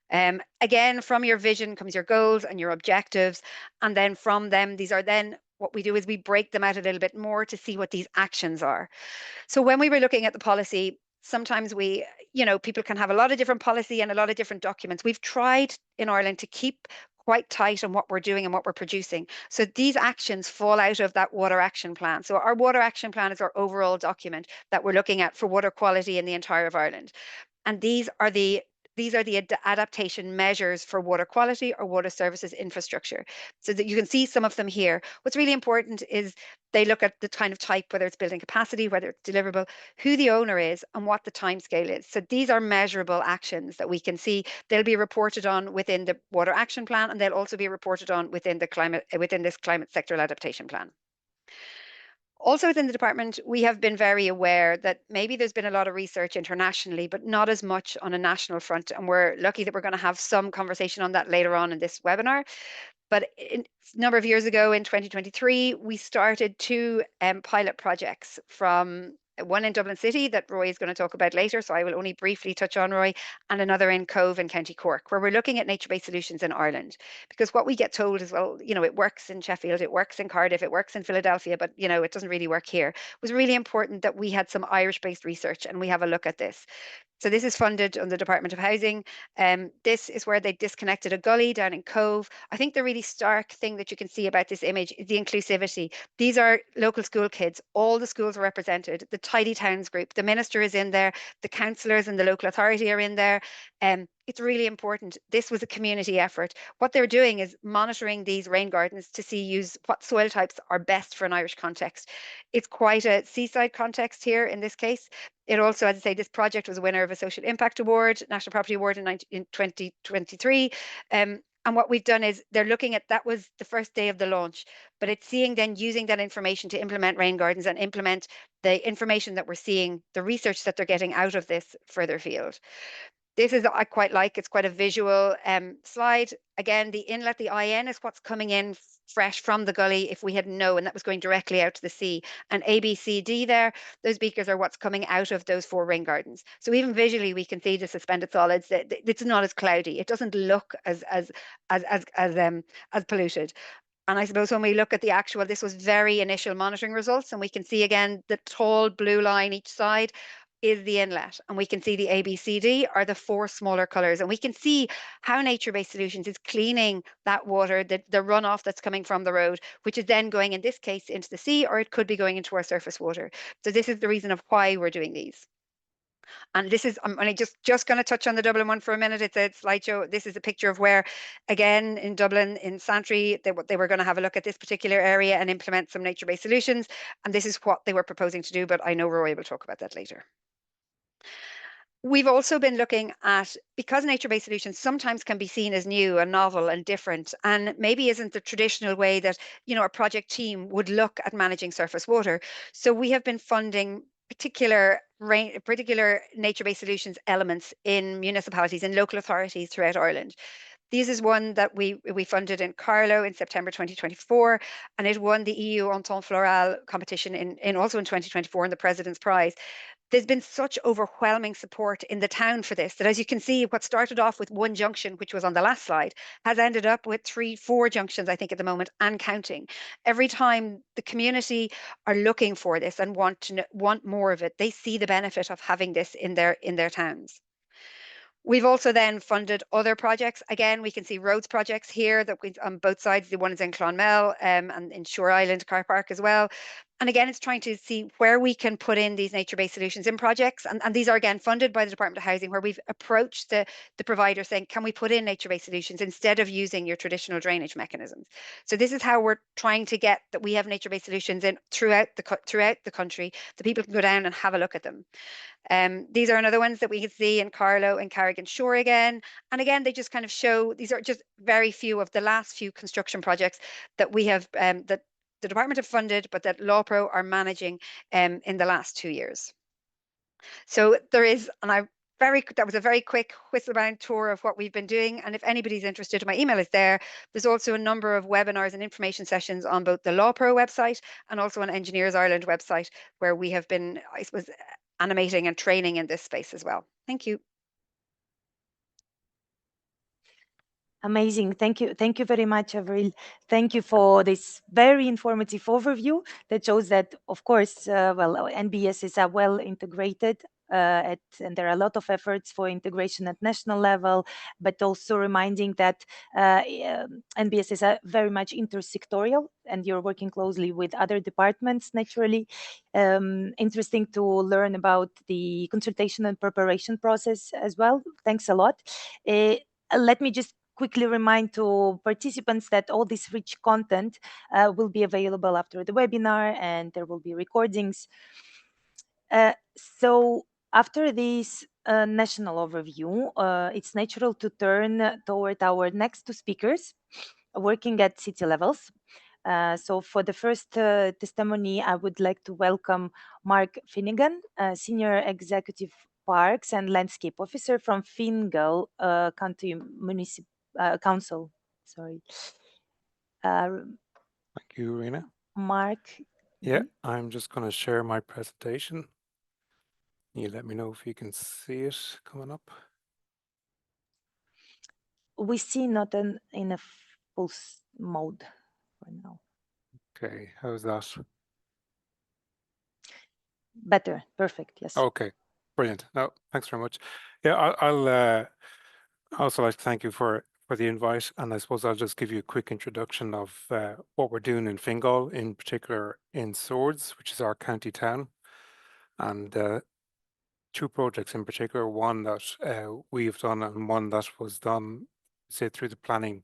Again, from your vision comes your goals and your objectives. And then from them, what we do is we break them out a little bit more to see what these actions are. So when we were looking at the policy, sometimes people can have a lot of different policy and a lot of different documents. We've tried in Ireland to keep quite tight on what we're doing and what we're producing. So these actions fall out of that water action plan. So our water action plan is our overall document that we're looking at for water quality in the entire of Ireland. And these are the adaptation measures for water quality or water services infrastructure. So that you can see some of them here. What's really important is they look at the kind of type, whether it's building capacity, whether it's deliverable, who the owner is and what the timescale is. So these are measurable actions that we can see. They'll be reported on within the water action plan, and they'll also be reported on within this climate sectoral adaptation plan. Also within the department, we have been very aware that maybe there's been a lot of research internationally, but not as much on a national front. And we're lucky that we're going to have some conversation on that later on in this webinar. But a number of years ago in 2023, we started 2 pilot projects, from one in Dublin City that Roy is going to talk about later, so I will only briefly touch on Roy, and another in Cove in County Cork, where we're looking at nature-based solutions in Ireland. Because what we get told is, well, it works in Sheffield, it works in Cardiff, it works in Philadelphia, but it doesn't really work here. It was really important that we had some Irish-based research and we have a look at this. So this is funded on the Department of Housing. This is where they disconnected a gully down in Cove. I think the really stark thing that you can see about this image is the inclusivity. These are local school kids. All the schools are represented. The Tidy Towns group, the minister is in there. The councillors and the local authority are in there. It's really important. This was a community effort. What they're doing is monitoring these rain gardens to see what soil types are best for an Irish context. It's quite a seaside context here in this case. It also, as I say, this project was a winner of a Social Impact Award, National Property Award in 2023. And what we've done is they're looking at, that was the first day of the launch, but it's using that information to implement rain gardens and implement the information that we're seeing, the research that they're getting out of this further afield. This is, I quite like, it's quite a visual slide. Again, the inlet, the IN is what's coming in fresh from the gully if we had known, and that was going directly out to the sea. And A, B, C, D there, those beakers are what's coming out of those 4 rain gardens. So even visually, we can see the suspended solids. It's not as cloudy. It doesn't look as polluted. And I suppose when we look at the actual, this was very initial monitoring results, and we can see again the tall blue line each side is the inlet, and we can see the ABCD are the 4 smaller colors, and we can see how nature-based solutions is cleaning that water, the runoff that's coming from the road, which is then going, in this case, into the sea, or it could be going into our surface water. So this is the reason of why we're doing these. And this is, I'm only just going to touch on the Dublin one for a minute. It's a slideshow. This is a picture of where, again, in Dublin, in Santry, they were going to have a look at this particular area and implement some nature-based solutions. And this is what they were proposing to do, but I know Roy will talk about that later. We've also been looking at, because nature-based solutions sometimes can be seen as new and novel and different, and maybe isn't the traditional way that, you know, a project team would look at managing surface water. So we have been funding particular nature-based solutions elements in municipalities and local authorities throughout Ireland. This is one that we funded in Carlow in September 2024, and it won the EU Entente Florale competition in also in 2024 in the President's Prize. There's been such overwhelming support in the town for this that, as you can see, what started off with one junction, which was on the last slide, has ended up with 3-4 junctions, I think, at the moment, and counting. Every time the community are looking for this and want more of it, they see the benefit of having this in their towns. We've also then funded other projects. Again, we can see roads projects here that we on both sides. The one is in Clonmel and in Shore Island Car Park as well. And again, it's trying to see where we can put in these nature-based solutions in projects. And these are, again, funded by the Department of Housing, where we've approached the provider saying, can we put in nature-based solutions instead of using your traditional drainage mechanisms? So this is how we're trying to get that we have nature-based solutions in throughout the country, that people can go down and have a look at them. These are another ones that we can see in Carlow and Carrigan Shore again. And again, they just kind of show, these are just very few of the last few construction projects that we have, that the department have funded, but that LawPro are managing in the last 2 years. So there is, and that was a very quick whistle-round tour of what we've been doing. And if anybody's interested, my email is there. There's also a number of webinars and information sessions on both the LawPro website and also on Engineers Ireland website, where we have been, I suppose, animating and training in this space as well. Thank you. Amazing. Thank you. Thank you very much, Avril. Thank you for this very informative overview that shows that, of course, NBS is well integrated and there are a lot of efforts for integration at national level, but also reminding that NBS is very much intersectorial and you're working closely with other departments, naturally. Interesting to learn about the consultation and preparation process as well. Thanks a lot. Let me just quickly remind to participants that all this rich content will be available after the webinar and there will be recordings. So after this national overview, it's natural to turn toward our next two speakers working at city levels. So for the first testimony, I would like to welcome Mark Finnegan, Senior Executive Parks and Landscape Officer from Fingal County Council. Sorry. Thank you, Rena. Mark. Yeah, I'm just going to share my presentation. You let me know if you can see it coming up. We see not in a full mode for now. Okay, how's that? Better, perfect, yes. Okay, brilliant. No, thanks very much. Yeah, I'll also like to thank you for the invite, and I suppose I'll just give you a quick introduction of what we're doing in Fingal, in particular in Swords, which is our county town, and two projects in particular, one that we've done and one that was done, say, through the planning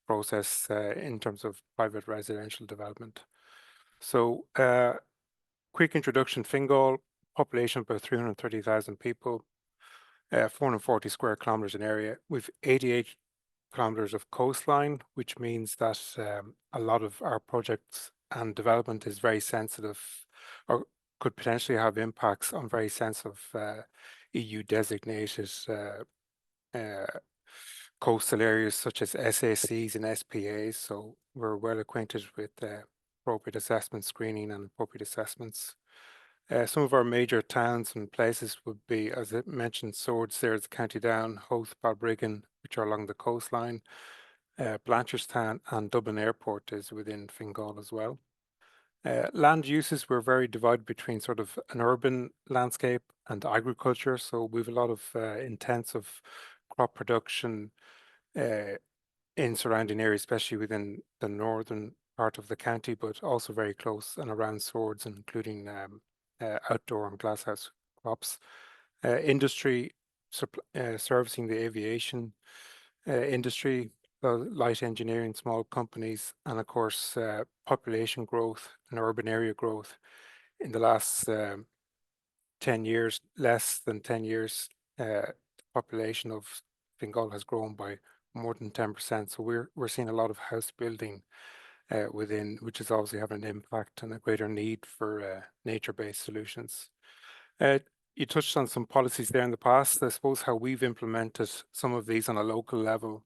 process in terms of private residential development. So quick introduction, Fingal, population of about 330,000 people, 440 square kilometers in area. We've 88 kilometers of coastline, which means that a lot of our projects and development is very sensitive, or could potentially have impacts on very sensitive EU designated coastal areas such as SACs and SPAs. So we're well acquainted with appropriate assessment screening and appropriate assessments. Some of our major towns and places would be, as I mentioned, Swords, there's County Down, Howth, Balbriggan, which are along the coastline. Blanchardstown and Dublin Airport is within Fingal as well. Land uses were very divided between sort of an urban landscape and agriculture. So we have a lot of intensive crop production in surrounding areas, especially within the northern part of the county, but also very close and around Swords, including outdoor and glasshouse crops. Industry servicing the aviation industry, light engineering, small companies, and of course population growth and urban area growth in the last 10 years, less than 10 years, the population of Fingal has grown by more than 10%. So we're seeing a lot of house building within, which is obviously having an impact and a greater need for nature-based solutions. You touched on some policies there in the past. I suppose how we've implemented some of these on a local level.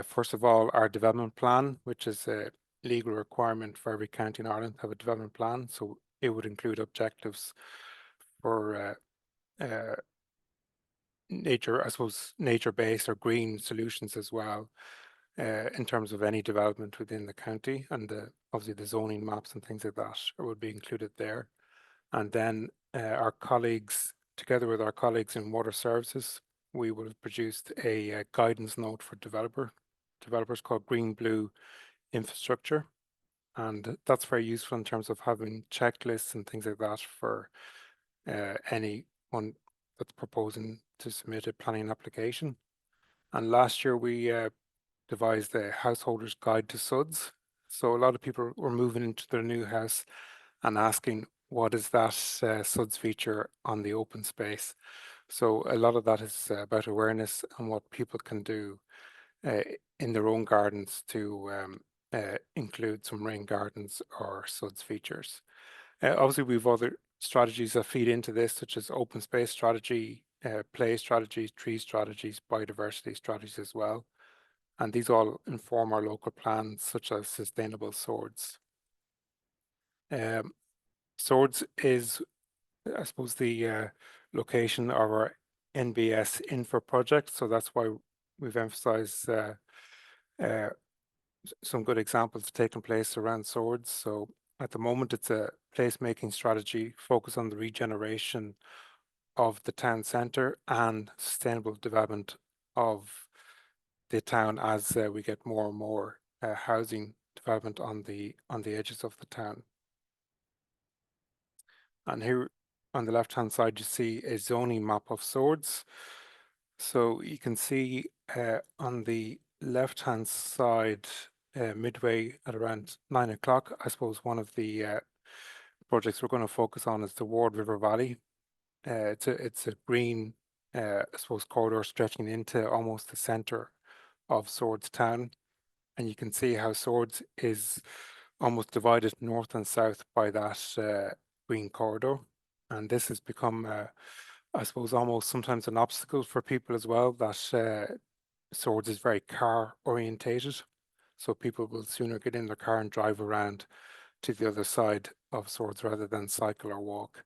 First of all, our development plan, which is a legal requirement for every county in Ireland to have a development plan. So it would include objectives for nature, I suppose, nature-based or green solutions as well, in terms of any development within the county, and obviously the zoning maps and things like that would be included there. And then our colleagues, together with our colleagues in water services, we would have produced a guidance note for developers called Green Blue Infrastructure. And that's very useful in terms of having checklists and things like that for anyone that's proposing to submit a planning application. And last year we devised a householder's guide to SUDs. So a lot of people were moving into their new house and asking, what is that SUDs feature on the open space? So a lot of that is about awareness and what people can do in their own gardens to include some rain gardens or SUDs features. Obviously, we've other strategies that feed into this, such as open space strategy, play strategies, tree strategies, biodiversity strategies as well. And these all inform our local plans, such as sustainable swords. Swords is, I suppose, the location of our NBSINFRA project. So that's why we've emphasized some good examples taking place around swords. So at the moment, it's a placemaking strategy focused on the regeneration of the town centre and sustainable development of the town as we get more and more housing development on the edges of the town. And here on the left-hand side, you see a zoning map of swords. So you can see on the left-hand side, midway at around 9 o'clock, I suppose one of the projects we're going to focus on is the Ward River Valley. It's a green, I suppose, corridor stretching into almost the centre of Swords Town. And you can see how Swords is almost divided north and south by that green corridor. And this has become, I suppose, almost sometimes an obstacle for people as well, that Swords is very car orientated. So people will sooner get in their car and drive around to the other side of Swords rather than cycle or walk.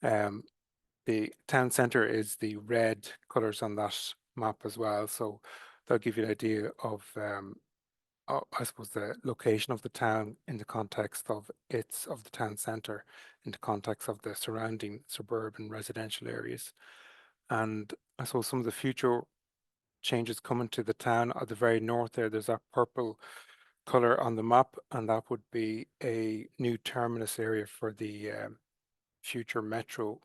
The town centre is the red colours on that map as well. So that'll give you an idea of, I suppose, the location of the town in the context of the town centre, in the context of the surrounding suburban residential areas. And I suppose some of the future changes coming to the town at the very north there, there's that purple colour on the map, and that would be a new terminus area for the future metro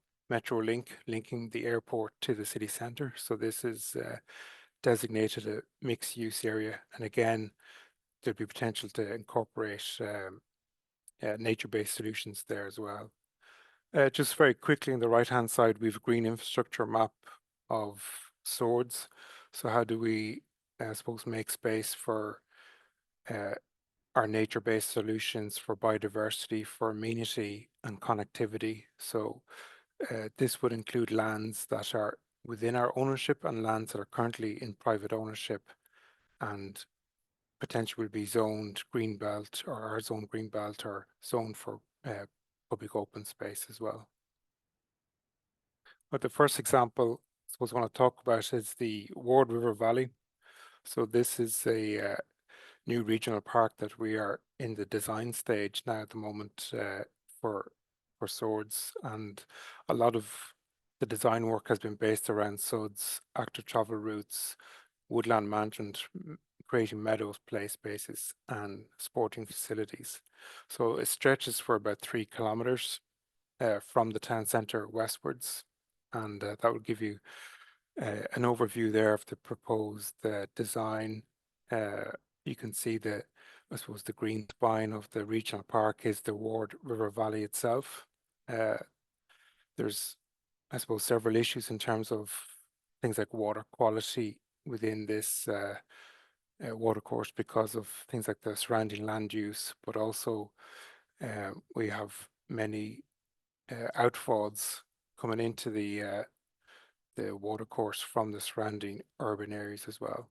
link, linking the airport to the city centre. So this is designated a mixed use area, and again there'd be potential to incorporate nature-based solutions there as well. Just very quickly, on the right hand side, we have a green infrastructure map of Swords. So how do we, I suppose, make space for our nature-based solutions, for biodiversity, for amenity and connectivity? So this would include lands that are within our ownership and lands that are currently in private ownership, and potentially will be zoned green belt or our zone green belt or zoned for public open space as well. But the first example I suppose I want to talk about is the Ward River Valley. So this is a new regional park that we are in the design stage now at the moment for Swords, and a lot of the design work has been based around SUDs, active travel routes, woodland management, creating meadows, play spaces and sporting facilities. So it stretches for about 3 kilometers from the town centre westwards, and that will give you an overview there of the proposed design. You can see I suppose the green spine of the regional park is the Ward River Valley itself. There's, I suppose, several issues in terms of things like water quality within this watercourse because of things like the surrounding land use, but also we have many outfalls coming into the watercourse from the surrounding urban areas as well.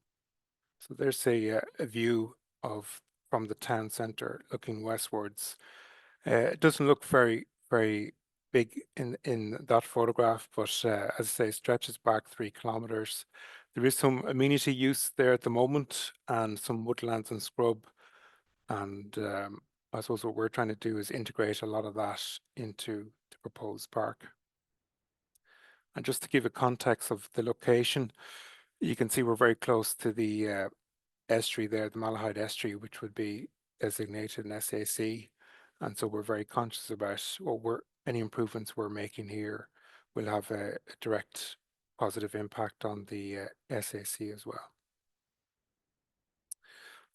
So there's a view of from the town centre looking westwards. It doesn't look very big in that photograph, but as I say, stretches back 3 kilometres. There is some amenity use there at the moment, and some woodlands and scrub. And I suppose what we're trying to do is integrate a lot of that into the proposed park. And just to give a context of the location, you can see we're very close to the estuary there, the Malahide estuary, which would be designated an SAC. And so we're very conscious about any improvements we're making here will have a direct positive impact on the SAC as well.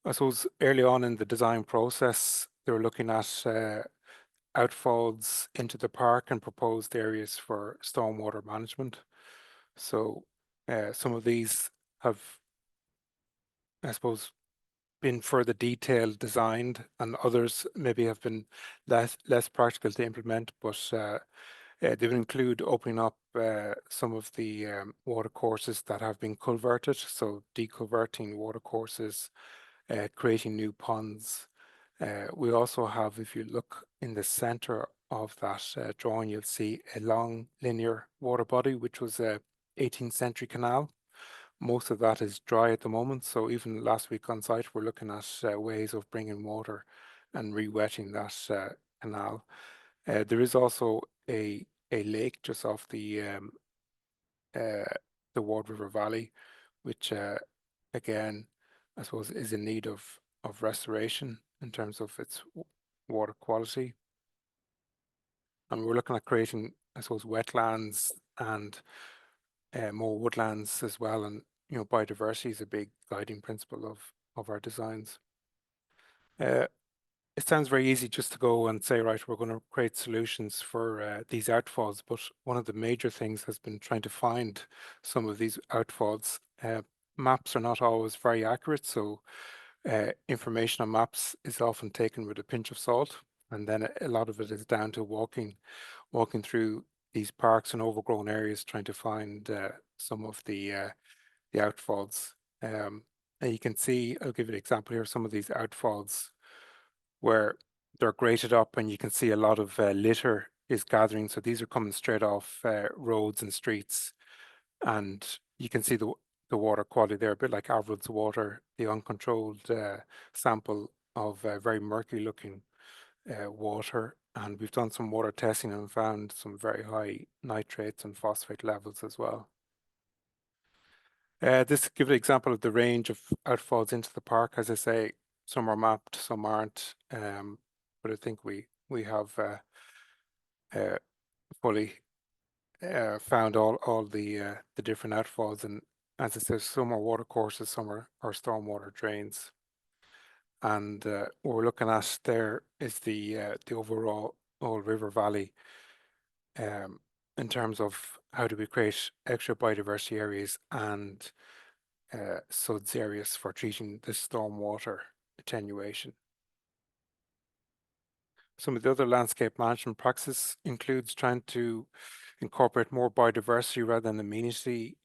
I suppose early on in the design process, they were looking at outfalls into the park and proposed areas for stormwater management. So some of these have, I suppose, been further detailed designed, and others maybe have been less practical to implement, but they would include opening up some of the water courses that have been culverted, so deculverting water courses, creating new ponds. We also have, if you look in the center of that drawing, you'll see a long linear water body, which was a 18th century canal. Most of that is dry at the moment, so even last week on site, we're looking at ways of bringing water and re-wetting that canal. There is also a lake just off the Ward River Valley, which again, I suppose, is in need of restoration in terms of its water quality. And we're looking at creating, I suppose, wetlands and more woodlands as well. And biodiversity is a big guiding principle of our designs. It sounds very easy just to go and say, right, we're going to create solutions for these outfalls, but one of the major things has been trying to find some of these outfalls. Maps are not always very accurate, so information on maps is often taken with a pinch of salt, and then a lot of it is down to walking through these parks and overgrown areas trying to find some of the outfalls. And you can see, I'll give you an example here, some of these outfalls where they're graded up and you can see a lot of litter is gathering. So these are coming straight off roads and streets, and you can see the water quality there, a bit like Alvarez water, the uncontrolled sample of very murky looking water. And we've done some water testing and found some very high nitrates and phosphate levels as well. This gives an example of the range of outfalls into the park. As I say, some are mapped, some aren't, but I think we have fully found all the different outfalls, and as I said, some are water courses, some are stormwater drains. And what we're looking at there is the overall river valley in terms of how do we create extra biodiversity areas and SUDS areas for treating the stormwater attenuation. Some of the other landscape management practices includes trying to incorporate more biodiversity rather than amenity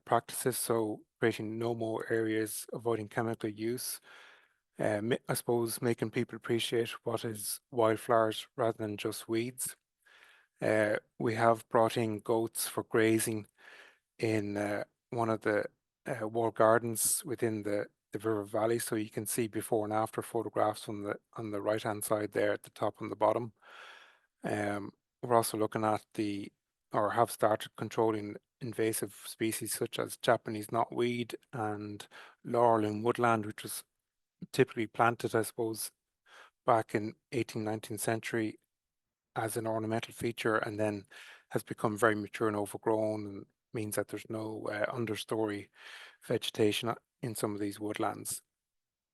practices, so creating no more areas, avoiding chemical use. I suppose making people appreciate what is wildflowers rather than just weeds. We have brought in goats for grazing in one of the walled gardens within the river valley, so you can see before and after photographs on the right hand side there at the top and the bottom. We're also looking at or have started controlling invasive species such as Japanese knotweed and laurel in woodland, which was typically planted, I suppose, back in 18th, 19th century as an ornamental feature, and then has become very mature and overgrown, and means that there's no understory vegetation in some of these woodlands.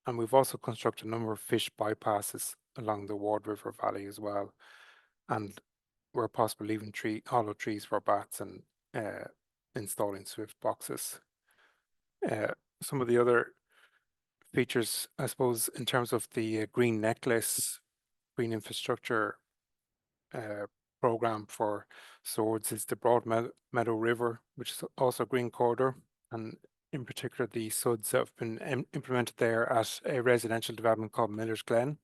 And we've also constructed a number of fish bypasses along the Ward River Valley as well. And where possible, leaving hollow trees for bats and installing swift boxes. Some of the other features, I suppose, in terms of the green necklace, green infrastructure program for Swords is the Broad Meadow River, which is also a green corridor, and in particular the SUDs that have been implemented there at a residential development called Miller's Glen.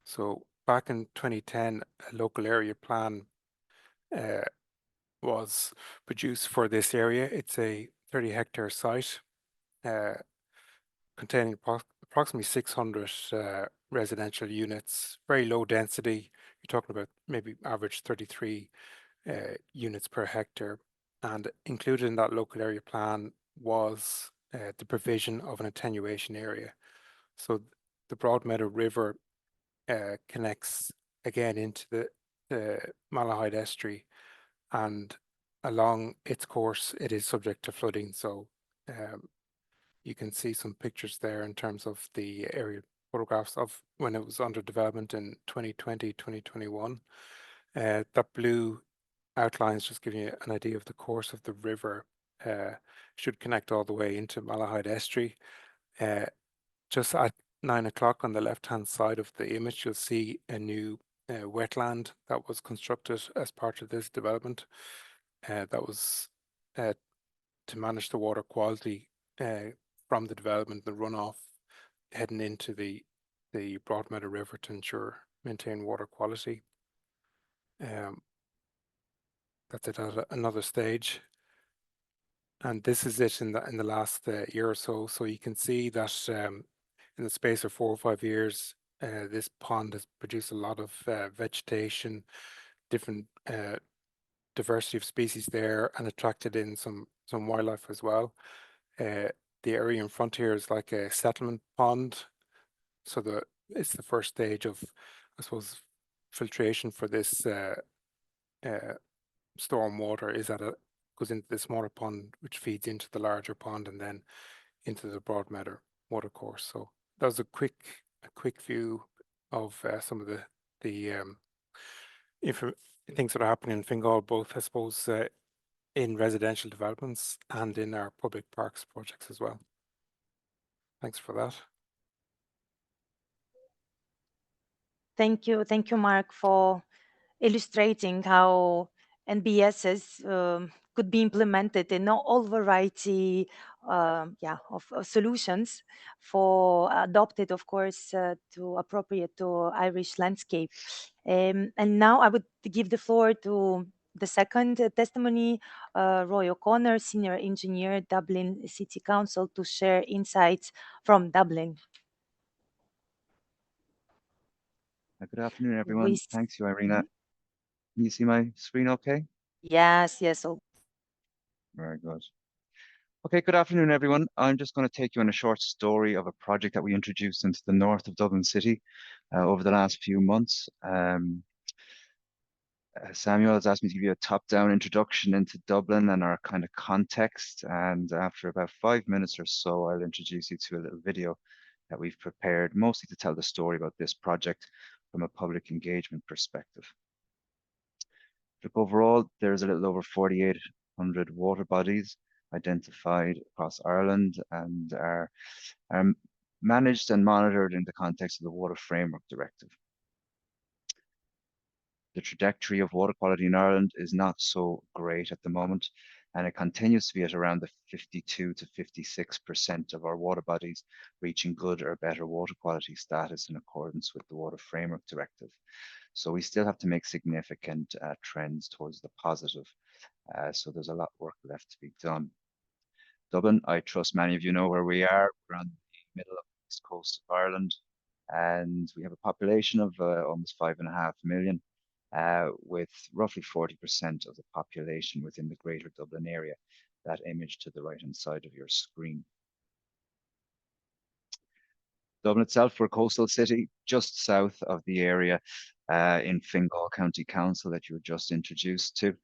So back in 2010, a local area plan was produced for this area. It's a 30-hectare site containing approximately 600 residential units, very low density. You're talking about maybe average 33 units per hectare. And included in that local area plan was the provision of an attenuation area. So the Broadmeadow River connects again into the Malahide Estuary, and along its course it is subject to flooding. So you can see some pictures there in terms of the aerial photographs of when it was under development in 2020, 2021. That blue outlines just giving you an idea of the course of the river. Should connect all the way into Malahide Estuary. Just at 9 o'clock on the left-hand side of the image, you'll see a new wetland that was constructed as part of this development. That was to manage the water quality from the development, the runoff heading into the Broadmeadow River to maintain water quality. That's it at another stage. And this is it in the last year or so. So you can see that in the space of 4 or 5 years, this pond has produced a lot of vegetation, different diversity of species there, and attracted in some wildlife as well. The area in front here is like a settlement pond. So it's the first stage of, I suppose, filtration for this storm water is that it goes into the smaller pond, which feeds into the larger pond and then into the Broadmeadow watercourse. So that was a quick view of some of the things that are happening in Fingal, both I suppose in residential developments and in our public parks projects as well. Thanks for that. Thank you, Mark, for illustrating how NBSs could be implemented in all variety of solutions for adopted, of course, to appropriate to Irish landscape. And now I would give the floor to the second testimony, Roy O'Connor, Senior Engineer, Dublin City Council, to share insights from Dublin. Good afternoon, everyone. Thanks you, Irina. Can you see my screen okay? Yes. Oh. Very good. Okay, good afternoon, everyone. I'm just going to take you on a short story of a project that we introduced into the north of Dublin City over the last few months. Samuel has asked me to give you a top-down introduction into Dublin and our kind of context. And after about 5 minutes or so, I'll introduce you to a little video that we've prepared, mostly to tell the story about this project from a public engagement perspective. Look, overall, there's a little over 4,800 water bodies identified across Ireland and are managed and monitored in the context of the Water Framework Directive. The trajectory of water quality in Ireland is not so great at the moment, and it continues to be at around the 52 to 56% of our water bodies reaching good or better water quality status in accordance with the Water Framework Directive. So we still have to make significant trends towards the positive. So there's a lot of work left to be done. Dublin, I trust many of you know where we are. We're on the middle of the east coast of Ireland, and we have a population of almost 5.5 million, with roughly 40% of the population within the greater Dublin area. That image to the right-hand side of your screen. Dublin itself, we're a coastal city just south of the area in Fingal County Council that you were just introduced to.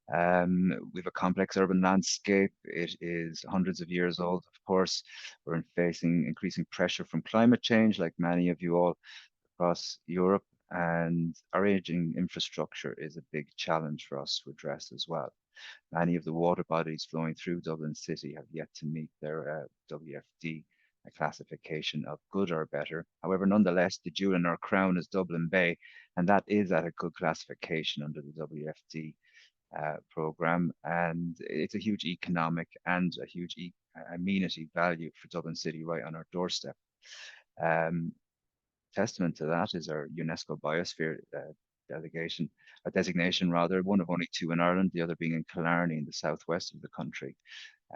We have a complex urban landscape. It is hundreds of years old, of course. We're facing increasing pressure from climate change, like many of you all across Europe. and our aging infrastructure is a big challenge for us to address as well. Many of the water bodies flowing through Dublin City have yet to meet their WFD classification of good or better. However, nonetheless, the jewel in our crown is Dublin Bay, and that is at a good classification under the WFD program, and it's a huge economic and a huge amenity value for Dublin City right on our doorstep. Testament to that is our UNESCO Biosphere designation, rather, one of only two in Ireland, the other being in Killarney in the southwest of the country.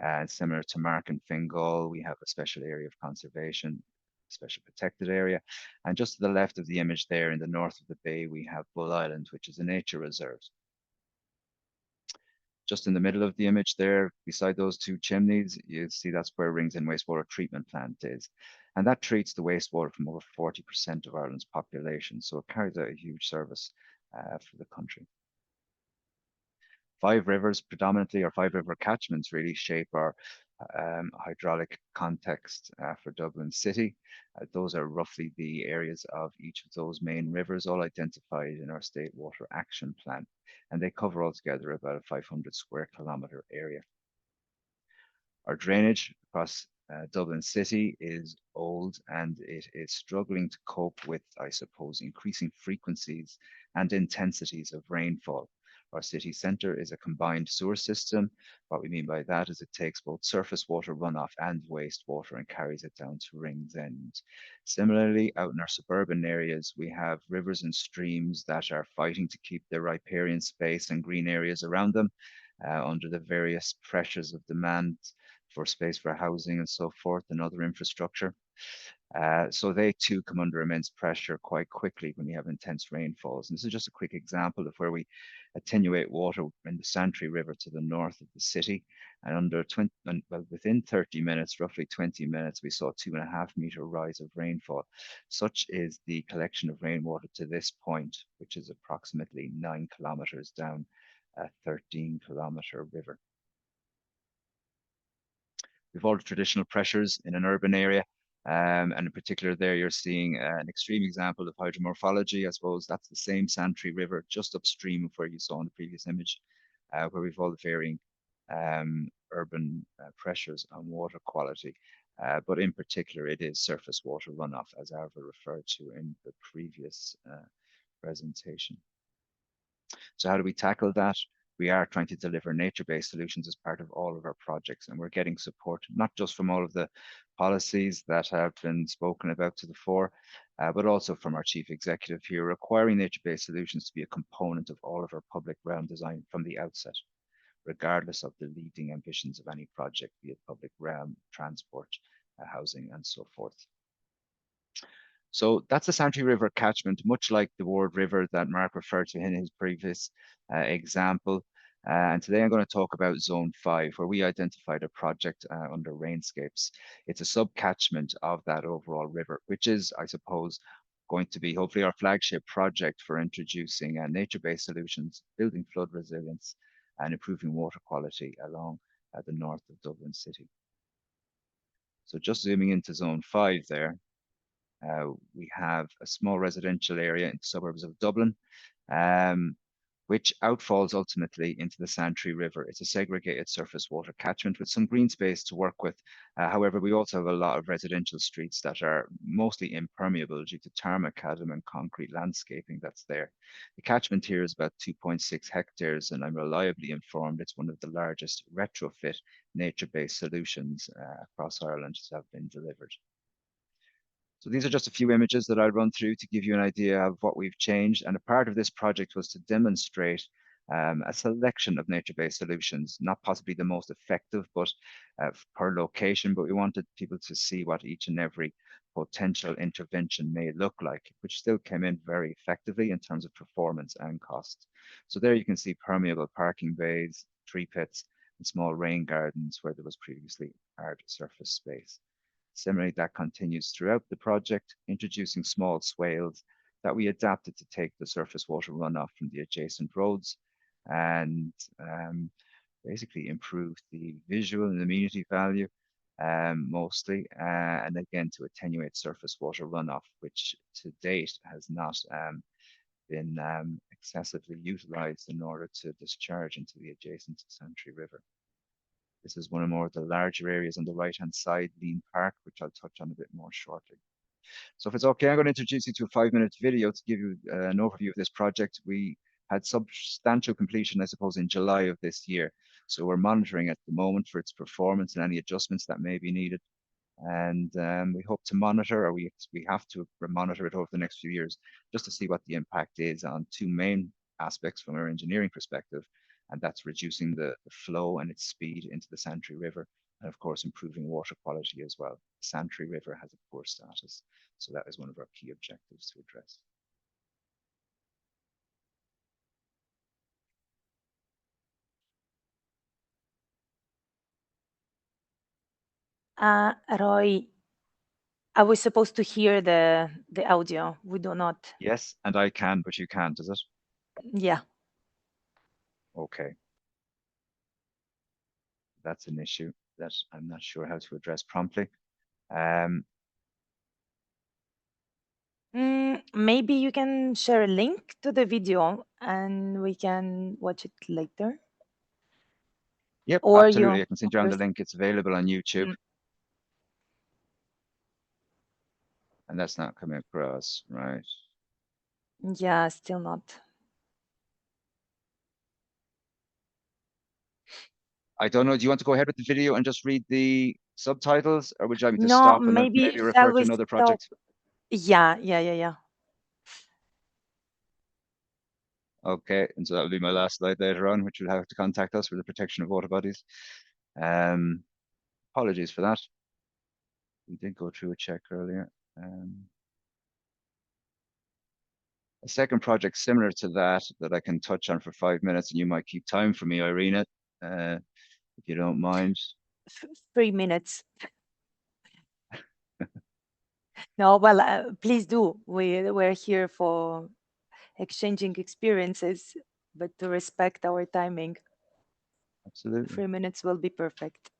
And similar to Mark and Fingal, we have a special area of conservation, special protected area. And just to the left of the image there in the north of the bay, we have Bull Island, which is a nature reserve. Just in the middle of the image there, beside those two chimneys, you see that's where Ringsend Wastewater Treatment Plant is. And that treats the wastewater from over 40% of Ireland's population. So it carries out a huge service for the country. 5 rivers predominantly, or 5 river catchments really shape our hydraulic context for Dublin City. Those are roughly the areas of each of those main rivers, all identified in our State Water Action Plan. And they cover altogether about a 500 square kilometre area. Our drainage across Dublin City is old, and it is struggling to cope with, I suppose, increasing frequencies and intensities of rainfall. Our city centre is a combined sewer system. What we mean by that is it takes both surface water runoff and wastewater and carries it down to Ringsend. Similarly, out in our suburban areas, we have rivers and streams that are fighting to keep their riparian space and green areas around them under the various pressures of demand for space for housing and so forth and other infrastructure. So they too come under immense pressure quite quickly when you have intense rainfalls. And this is just a quick example of where we attenuate water in the Santry River to the north of the city. And within 30 minutes, roughly 20 minutes, we saw a 2.5 metre rise of rainfall. Such is the collection of rainwater to this point, which is approximately 9 kilometres down a 13-kilometre river. We've all the traditional pressures in an urban area, and in particular there you're seeing an extreme example of hydromorphology. I suppose that's the same Santry River just upstream of where you saw in the previous image, where we've all the varying urban pressures on water quality. But in particular, it is surface water runoff, as Arva referred to in the previous presentation. So how do we tackle that? We are trying to deliver nature-based solutions as part of all of our projects, and we're getting support not just from all of the policies that have been spoken about to the fore, but also from our chief executive here, requiring nature-based solutions to be a component of all of our public realm design from the outset, regardless of the leading ambitions of any project, be it public realm, transport, housing, and so forth. So that's the Santry River catchment, much like the Ward River that Mark referred to in his previous example. And today I'm going to talk about Zone 5, where we identified a project under Rainscapes. It's a sub-catchment of that overall river, which is, I suppose, going to be hopefully our flagship project for introducing nature-based solutions, building flood resilience, and improving water quality along the north of Dublin City. So just zooming into Zone 5 there, we have a small residential area in the suburbs of Dublin, which outfalls ultimately into the Santry River. It's a segregated surface water catchment with some green space to work with. However, we also have a lot of residential streets that are mostly impermeable due to tarmac-macadam and concrete landscaping that's there. The catchment here is about 2.6 hectares, and I'm reliably informed it's one of the largest retrofit nature-based solutions across Ireland that have been delivered. So these are just a few images that I'll run through to give you an idea of what we've changed. And a part of this project was to demonstrate a selection of nature-based solutions, not possibly the most effective but per location, but we wanted people to see what each and every potential intervention may look like, which still came in very effectively in terms of performance and cost. So there you can see permeable parking bays, tree pits, and small rain gardens where there was previously hard surface space. Similarly, that continues throughout the project, introducing small swales that we adapted to take the surface water runoff from the adjacent roads and basically improve the visual and amenity value mostly, and again to attenuate surface water runoff, which to date has not been excessively utilized in order to discharge into the adjacent Santry River. This is one of more of the larger areas on the right-hand side, Lean Park, which I'll touch on a bit more shortly. So if it's okay, I'm going to introduce you to a 5-minute video to give you an overview of this project. We had substantial completion, I suppose, in July of this year. So we're monitoring at the moment for its performance and any adjustments that may be needed. And we hope to monitor, or we have to monitor it over the next few years, just to see what the impact is on two main aspects from our engineering perspective, and that's reducing the flow and its speed into the Santry River, and of course improving water quality as well. The Santry River has a poor status, so that is one of our key objectives to address. Roy, I was supposed to hear the audio. We do not. Yes, and I can, but you can't, is it? Yeah. Okay. That's an issue that I'm not sure how to address promptly. Maybe you can share a link to the video and we can watch it later. Yep, Or absolutely. I can send you on the link. It's available on YouTube. And that's not coming across, right? Yeah, still not. I don't know. Do you want to go ahead with the video and just read the subtitles, or would you like me to stop and then maybe refer to another project? Yeah. Okay, and so that will be my last slide later on, which will have to contact us for the protection of water bodies. Apologies for that. We did go through a check earlier. A second project similar to that I can touch on for 5 minutes, and you might keep time for me, Irina, if you don't mind. 3 minutes. No, well, please do. We're here for exchanging experiences, but to respect our timing. Absolutely. 3 minutes will be perfect.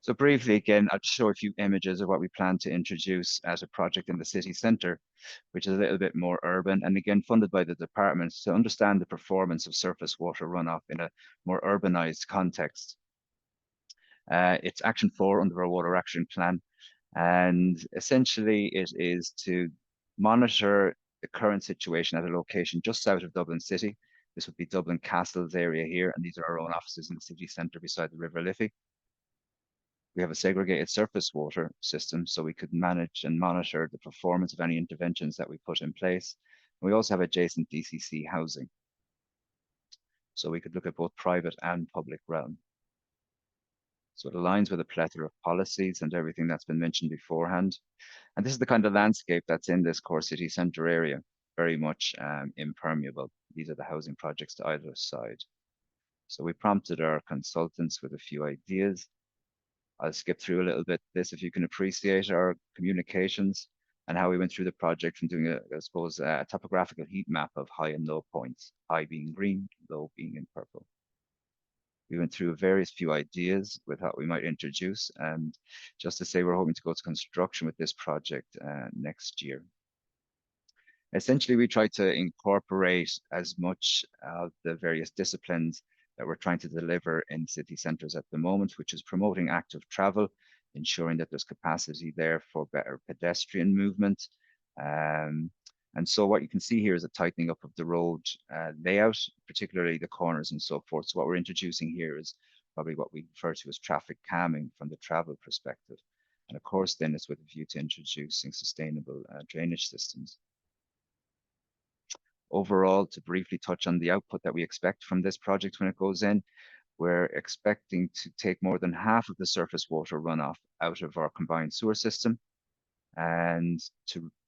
So briefly, again, I'll show a few images of what we plan to introduce as a project in the city centre, which is a little bit more urban, and again, funded by the department to understand the performance of surface water runoff in a more urbanised context. It's Action 4 under our Water Action Plan, and essentially it is to monitor the current situation at a location just south of Dublin City. This would be Dublin Castle's area here, and these are our own offices in the city centre beside the River Liffey. We have a segregated surface water system, so we could manage and monitor the performance of any interventions that we put in place. And we also have adjacent DCC housing, so we could look at both private and public realm. So it aligns with a plethora of policies and everything that's been mentioned beforehand. And this is the kind of landscape that's in this core city centre area, very much impermeable. These are the housing projects to either side. So we prompted our consultants with a few ideas. I'll skip through a little bit this if you can appreciate our communications and how we went through the project from doing a topographical heat map of high and low points, high being green, low being in purple. We went through various few ideas with what we might introduce, and just to say we're hoping to go to construction with this project next year. Essentially, we try to incorporate as much of the various disciplines that we're trying to deliver in city centres at the moment, which is promoting active travel, ensuring that there's capacity there for better pedestrian movement. And so what you can see here is a tightening up of the road layout, particularly the corners and so forth. So what we're introducing here is probably what we refer to as traffic calming from the travel perspective. And of course, then it's with a view to introducing sustainable drainage systems. Overall, to briefly touch on the output that we expect from this project when it goes in, we're expecting to take more than half of the surface water runoff out of our combined sewer system. And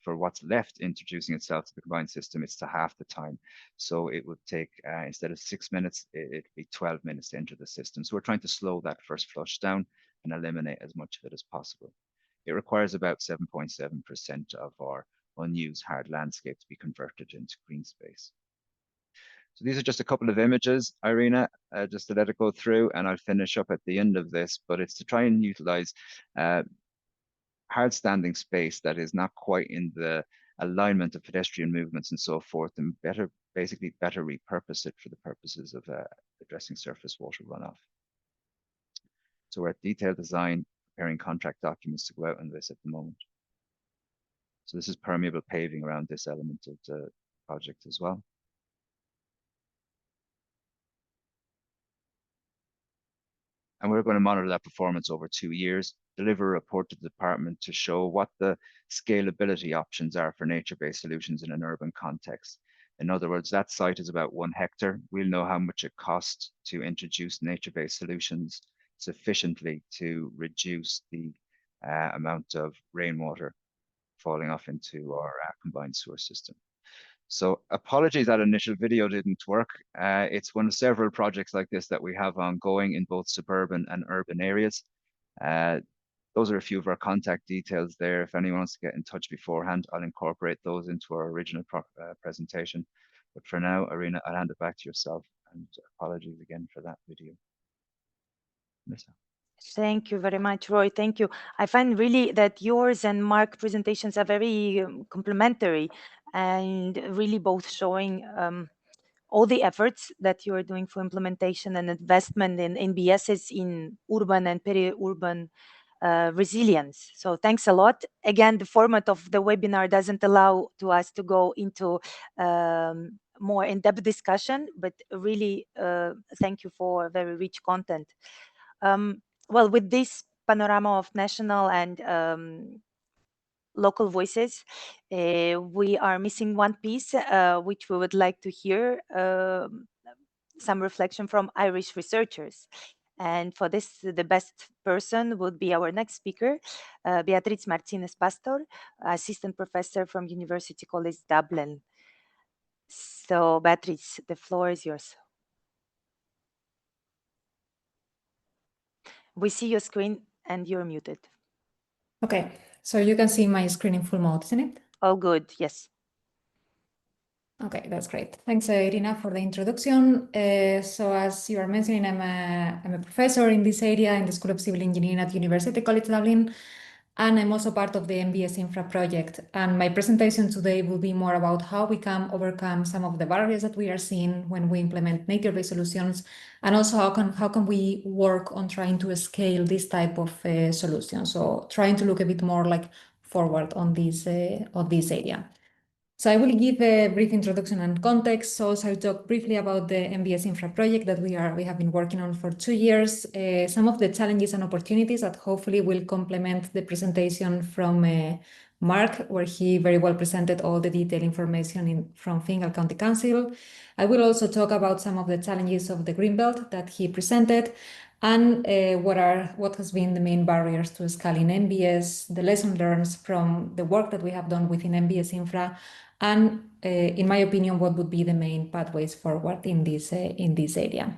for what's left introducing itself to the combined system, it's to half the time. So it would take, instead of 6 minutes, it'd be 12 minutes to enter the system. So we're trying to slow that first flush down and eliminate as much of it as possible. It requires about 7.7% of our unused hard landscape to be converted into green space. So these are just a couple of images, Irina, just to let it go through, and I'll finish up at the end of this, but it's to try and utilize hard standing space that is not quite in the alignment of pedestrian movements and so forth, and basically better repurpose it for the purposes of addressing surface water runoff. So we're at detailed design, preparing contract documents to go out on this at the moment. So this is permeable paving around this element of the project as well. And we're going to monitor that performance over 2 years, deliver a report to the department to show what the scalability options are for nature-based solutions in an urban context. In other words, that site is about 1 hectare. We'll know how much it costs to introduce nature-based solutions sufficiently to reduce the amount of rainwater falling off into our combined sewer system. So apologies that initial video didn't work. It's one of several projects like this that we have ongoing in both suburban and urban areas. Those are a few of our contact details there. If anyone wants to get in touch beforehand, I'll incorporate those into our original presentation. But for now, Irina, I'll hand it back to yourself, and apologies again for that video. Melissa. Thank you very much, Roy. Thank you. I find really that yours and Mark presentations are very complementary, and really both showing all the efforts that you are doing for implementation and investment in NBSs in urban and peri-urban resilience. So thanks a lot. Again, the format of the webinar doesn't allow to us to go into more in-depth discussion, but really thank you for very rich content. Well, with this panorama of national and local voices, we are missing one piece, which we would like to hear some reflection from Irish researchers. And for this, the best person would be our next speaker, Beatriz Martinez Pastor, assistant professor from University College Dublin. So, Beatriz, the floor is yours. We see your screen and you're muted. Okay, so you can see my screen in full mode, isn't it? All good, yes. Okay, that's great. Thanks, Irina, for the introduction. So as you are mentioning, I'm a professor in this area in the School of Civil Engineering at University College Dublin, and I'm also part of the NBSINFRA project. And my presentation today will be more about how we can overcome some of the barriers that we are seeing when we implement nature-based solutions, and also how can we work on trying to scale this type of solution. So trying to look a bit more like forward on this area. So I will give a brief introduction and context. Also, I'll talk briefly about the NBSINFRA project that we have been working on for 2 years, some of the challenges and opportunities that hopefully will complement the presentation from Mark, where he very well presented all the detailed information from Fingal County Council. I will also talk about some of the challenges of the Greenbelt that he presented, and what has been the main barriers to scaling NBS, the lesson learned from the work that we have done within NBSINFRA, and in my opinion, what would be the main pathways forward in this area.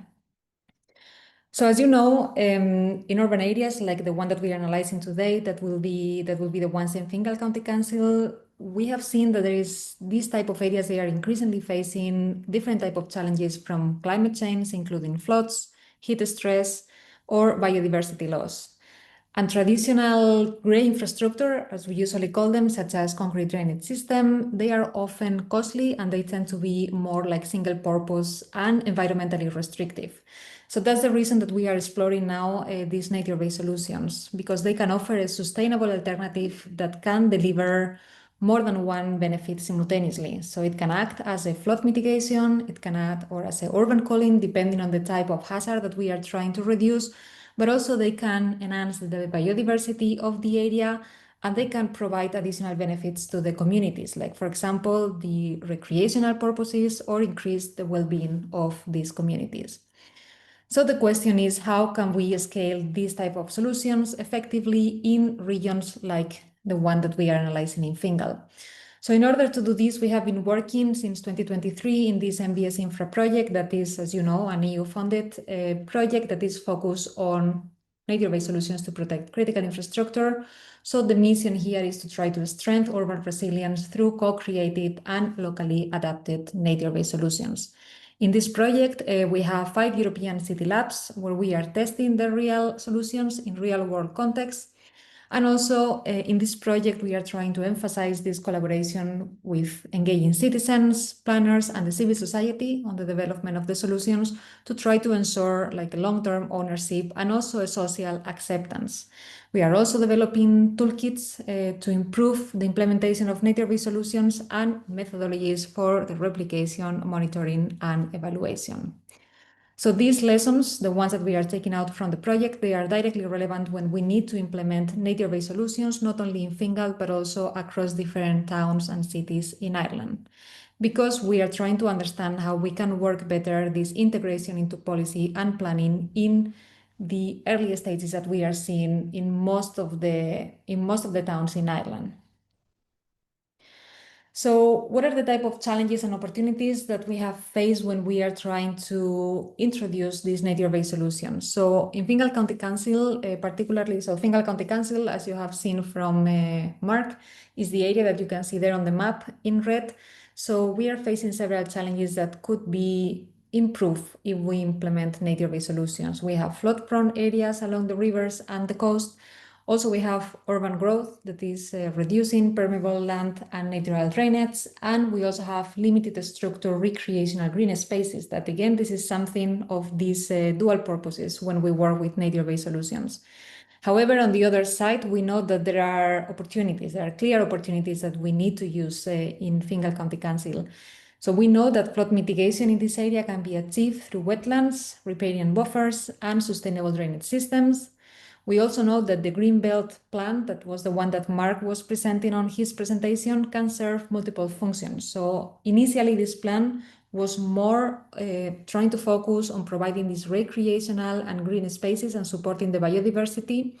So as you know, in urban areas like the one that we are analyzing today, that will be the ones in Fingal County Council, we have seen that there is these type of areas, they are increasingly facing different type of challenges from climate change, including floods, heat stress, or biodiversity loss. And traditional grey infrastructure, as we usually call them, such as concrete drainage system, they are often costly and they tend to be more like single purpose and environmentally restrictive. So that's the reason that we are exploring now these nature-based solutions, because they can offer a sustainable alternative that can deliver more than one benefit simultaneously. So it can act as a flood mitigation, it can act or as an urban cooling, depending on the type of hazard that we are trying to reduce, but also they can enhance the biodiversity of the area, and they can provide additional benefits to the communities, like, for example, the recreational purposes or increase the well-being of these communities. So the question is, how can we scale these type of solutions effectively in regions like the one that we are analyzing in Fingal? So in order to do this, we have been working since 2023 in this NBSINFRA project that is, as you know, an EU-funded project that is focused on nature-based solutions to protect critical infrastructure. So the mission here is to try to strengthen urban resilience through co-created and locally adapted nature-based solutions. In this project, we have 5 European city labs where we are testing the real solutions in real-world contexts. And also in this project, we are trying to emphasize this collaboration with engaging citizens, planners, and the civil society on the development of the solutions to try to ensure like a long-term ownership and also a social acceptance. We are also developing toolkits to improve the implementation of nature-based solutions and methodologies for the replication, monitoring, and evaluation. So these lessons, the ones that we are taking out from the project, they are directly relevant when we need to implement nature-based solutions, not only in Fingal, but also across different towns and cities in Ireland. Because we are trying to understand how we can work better this integration into policy and planning in the early stages that we are seeing in most of the towns in Ireland. So what are the type of challenges and opportunities that we have faced when we are trying to introduce these nature-based solutions? So in Fingal County Council, particularly, so Fingal County Council, as you have seen from Mark, is the area that you can see there on the map in red. So we are facing several challenges that could be improved if we implement nature-based solutions. We have flood-prone areas along the rivers and the coast. Also, we have urban growth that is reducing permeable land and natural drainage, and we also have limited structure recreational green spaces that, again, this is something of these dual purposes when we work with nature-based solutions. However, on the other side, we know that there are opportunities, there are clear opportunities that we need to use in Fingal County Council. So we know that flood mitigation in this area can be achieved through wetlands, riparian buffers, and sustainable drainage systems. We also know that the Greenbelt plan, that was the one that Mark was presenting on his presentation, can serve multiple functions. So initially this plan was more trying to focus on providing these recreational and green spaces and supporting the biodiversity,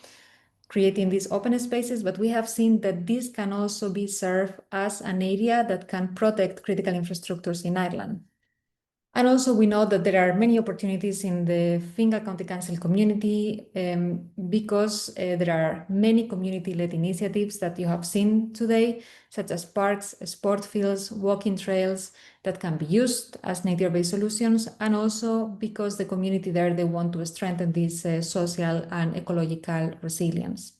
creating these open spaces, but we have seen that this can also be served as an area that can protect critical infrastructures in Ireland. And also we know that there are many opportunities in the Fingal County Council community because there are many community-led initiatives that you have seen today, such as parks, sport fields, walking trails that can be used as nature-based solutions, and also because the community there, they want to strengthen this social and ecological resilience.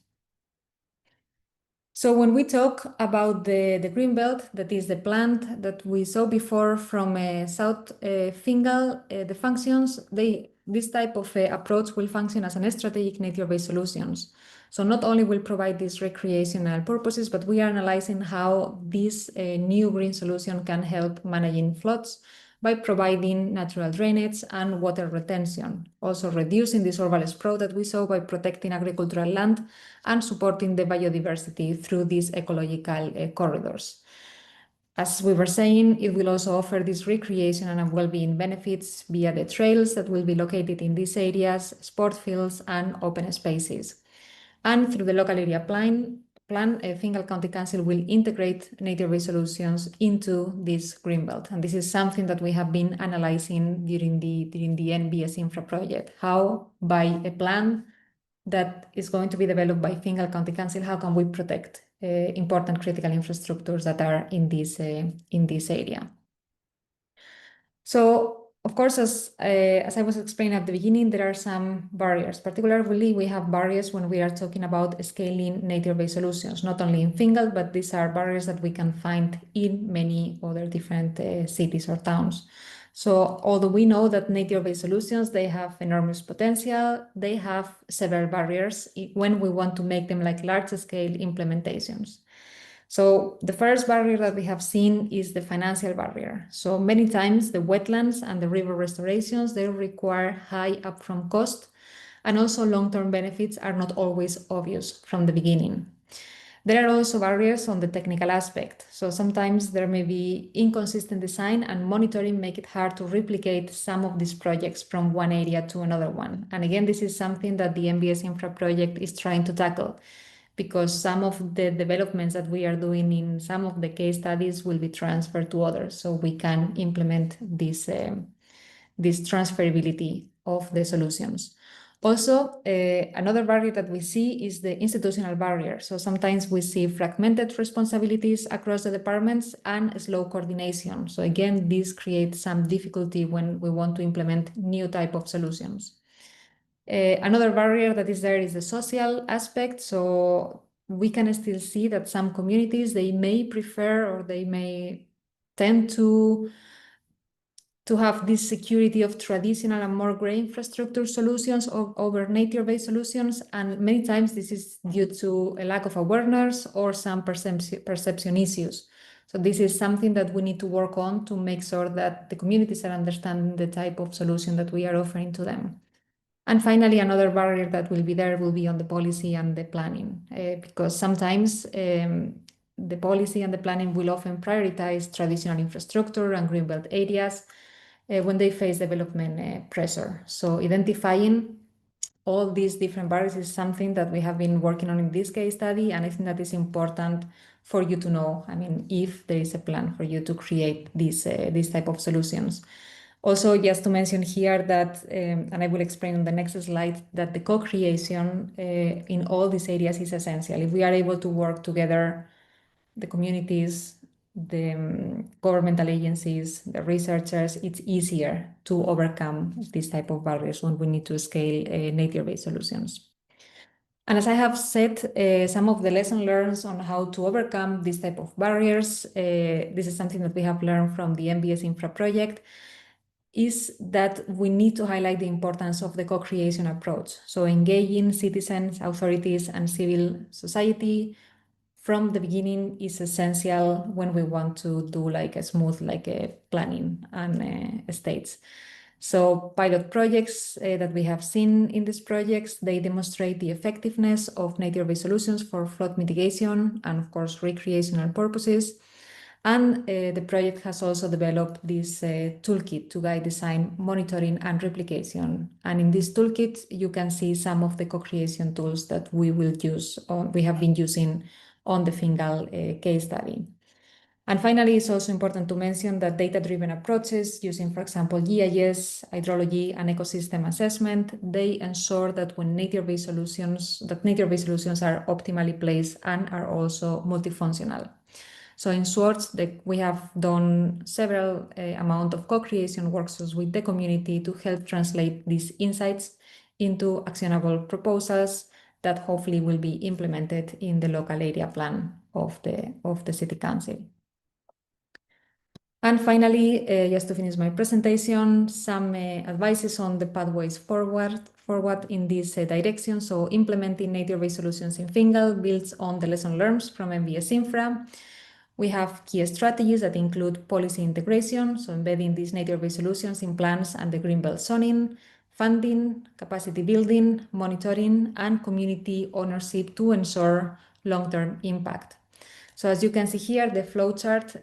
So when we talk about the Greenbelt, that is the plant that we saw before from South Fingal, the functions, this type of approach will function as an strategic nature-based solutions. So not only will provide these recreational purposes, but we are analyzing how this new green solution can help managing floods by providing natural drainage and water retention, also reducing this urban sprawl that we saw by protecting agricultural land and supporting the biodiversity through these ecological corridors. As we were saying, it will also offer these recreation and well-being benefits via the trails that will be located in these areas, sport fields, and open spaces. And through the local area plan, Fingal County Council will integrate nature-based solutions into this Greenbelt. And this is something that we have been analyzing during the NBSINFRA project. How, by a plan that is going to be developed by Fingal County Council, how can we protect important critical infrastructures that are in this area? So, of course, as I was explaining at the beginning, there are some barriers. Particularly, we have barriers when we are talking about scaling nature-based solutions, not only in Fingal, but these are barriers that we can find in many other different cities or towns. So although we know that nature-based solutions, they have enormous potential, they have several barriers when we want to make them like large-scale implementations. So the first barrier that we have seen is the financial barrier. So many times the wetlands and the river restorations, they require high upfront cost, and also long-term benefits are not always obvious from the beginning. There are also barriers on the technical aspect. So sometimes there may be inconsistent design, and monitoring make it hard to replicate some of these projects from one area to another one. And again, this is something that the NBSINFRA project is trying to tackle, because some of the developments that we are doing in some of the case studies will be transferred to others, so we can implement this transferability of the solutions. Also, another barrier that we see is the institutional barrier. So sometimes we see fragmented responsibilities across the departments and slow coordination. So again, this creates some difficulty when we want to implement new type of solutions. Another barrier that is there is the social aspect. So we can still see that some communities, they may prefer or they may tend to have this security of traditional and more gray infrastructure solutions over nature-based solutions. And many times this is due to a lack of awareness or some perception issues. So this is something that we need to work on to make sure that the communities are understanding the type of solution that we are offering to them. And finally, another barrier that will be there will be on the policy and the planning, because sometimes the policy and the planning will often prioritize traditional infrastructure and greenbelt areas when they face development pressure. So identifying all these different barriers is something that we have been working on in this case study, and I think that is important for you to know. I mean, if there is a plan for you to create these type of solutions. Also, just to mention here that, and I will explain on the next slide, that the co-creation in all these areas is essential. If we are able to work together, the communities, the governmental agencies, the researchers, it's easier to overcome these type of barriers when we need to scale nature-based solutions. And as I have said, some of the lessons learned on how to overcome these type of barriers, this is something that we have learned from the NBSINFRA project, is that we need to highlight the importance of the co-creation approach. So engaging citizens, authorities, and civil society from the beginning is essential when we want to do like a smooth planning and states. So pilot projects that we have seen in these projects, they demonstrate the effectiveness of nature-based solutions for flood mitigation and of course recreational purposes. And the project has also developed this toolkit to guide design, monitoring, and replication. And in this toolkit, you can see some of the co-creation tools that we will use, or we have been using on the Fingal case study. And finally, it's also important to mention that data-driven approaches using, for example, GIS, hydrology, and ecosystem assessment, they ensure that when nature-based solutions are optimally placed and are also multifunctional. So in short, we have done several amount of co-creation workshops with the community to help translate these insights into actionable proposals that hopefully will be implemented in the local area plan of the City Council. And finally, just to finish my presentation, some advices on the pathways forward in this direction. So implementing nature-based solutions in Fingal builds on the lesson learned from NBSINFRA. We have key strategies that include policy integration, so embedding these nature-based solutions in plans and the greenbelt zoning, funding, capacity building, monitoring, and community ownership to ensure long-term impact. So as you can see here, the flowchart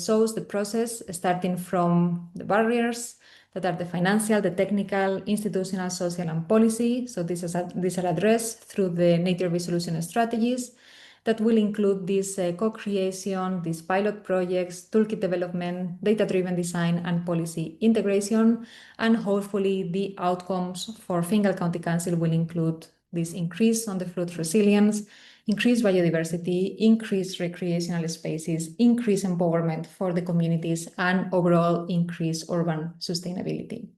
shows the process starting from the barriers that are the financial, the technical, institutional, social, and policy. So these are addressed through the nature-based solution strategies that will include this co-creation, these pilot projects, toolkit development, data-driven design, and policy integration. And hopefully the outcomes for Fingal County Council will include this increase on the flood resilience, increased biodiversity, increased recreational spaces, increased empowerment for the communities, and overall increased urban sustainability.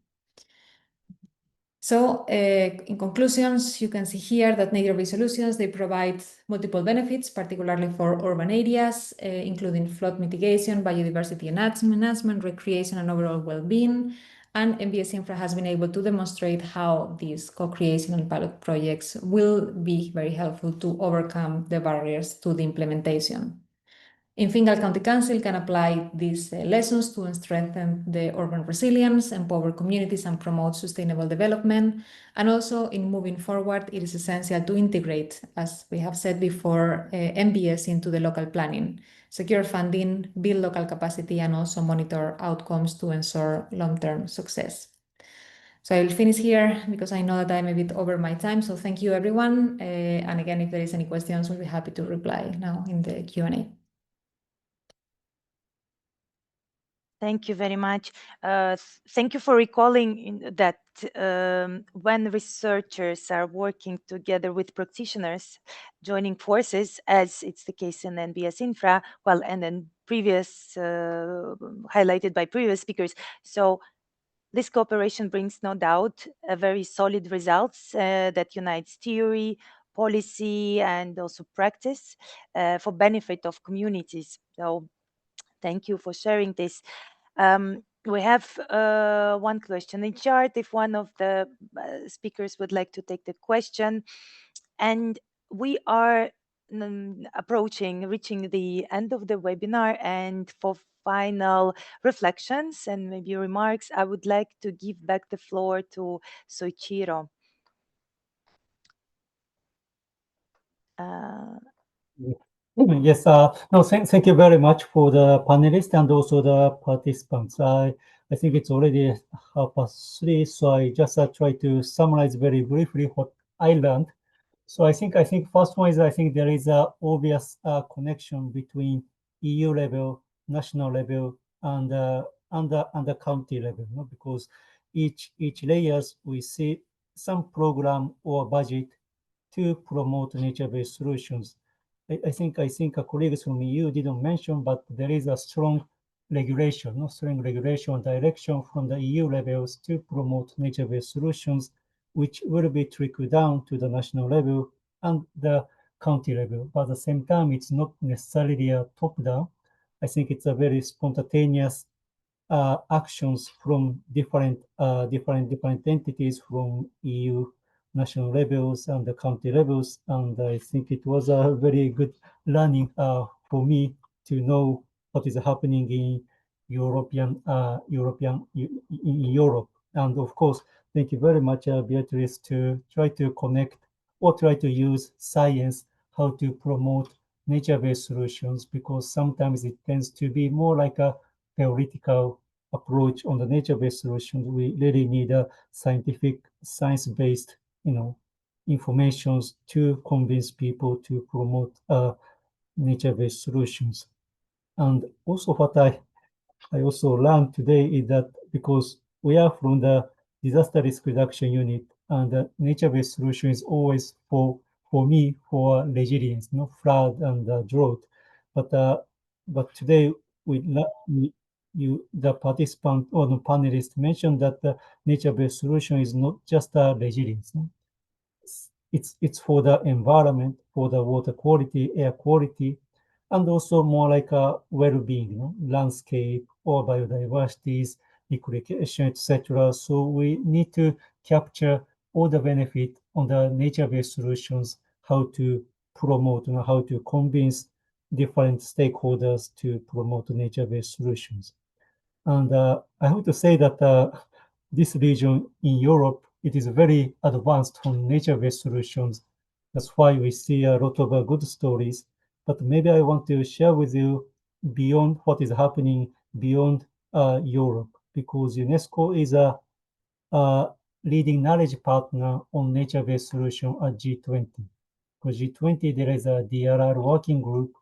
So in conclusions, you can see here that nature-based solutions, they provide multiple benefits, particularly for urban areas, including flood mitigation, biodiversity enhancement, recreation, and overall well-being. And NBSINFRA has been able to demonstrate how these co-creation and pilot projects will be very helpful to overcome the barriers to the implementation. In Fingal County Council can apply these lessons to strengthen the urban resilience, empower communities, and promote sustainable development. And also in moving forward, it is essential to integrate, as we have said before, NBS into the local planning, secure funding, build local capacity, and also monitor outcomes to ensure long-term success. So I will finish here because I know that I'm a bit over my time. So thank you, everyone. And again, if there is any questions, we'll be happy to reply now in the Q&A. Thank you very much. Thank you for recalling that when researchers are working together with practitioners, joining forces, as it's the case in NBSINFRA, well, and then previous highlighted by previous speakers. So This cooperation brings, no doubt, very solid results that unites theory, policy, and also practice for benefit of communities. So thank you for sharing this. We have one question in chart. If one of the speakers would like to take the question, and we are reaching the end of the webinar, and for final reflections and maybe remarks, I would like to give back the floor to Soichiro. Yes, no, thank you very much for the panelists and also the participants. I think it's already 3:30, so I just try to summarize very briefly what I learned. So I think first one is I think there is a obvious connection between EU level, national level, and the county level, no? Because each layers we see some program or budget to promote nature-based solutions. I think colleagues from EU didn't mention, but there is a strong regulation, strong regulation direction from the EU levels to promote nature-based solutions, which will be trickled down to the national level and the county level. But at the same time, it's not necessarily a top-down. I think it's a very spontaneous actions from different entities from EU national levels and the county levels, and I think it was a very good learning for me to know what is happening in Europe. And of course, thank you very much, Beatrice, to try to connect or try to use science how to promote nature-based solutions, because sometimes it tends to be more like a theoretical approach on the nature-based solutions. We really need a science-based, informations to convince people to promote nature-based solutions. And also what I also learned today is that because we are from the disaster risk reduction unit, and the nature-based solution is always for me for resilience, flood and drought. But today the participant or the panelist mentioned that the nature-based solution is not just a resilience. It's for the environment, for the water quality, air quality, and also more like a well-being, landscape or biodiversities, recreation, etc. So we need to capture all the benefit on the nature-based solutions, how to promote, how to convince different stakeholders to promote nature-based solutions. And I have to say that this region in Europe, it is very advanced on nature-based solutions. That's why we see a lot of good stories. But maybe I want to share with you beyond what is happening beyond Europe, because UNESCO is a leading knowledge partner on nature-based solution at G20. For G20, there is a DRR working group,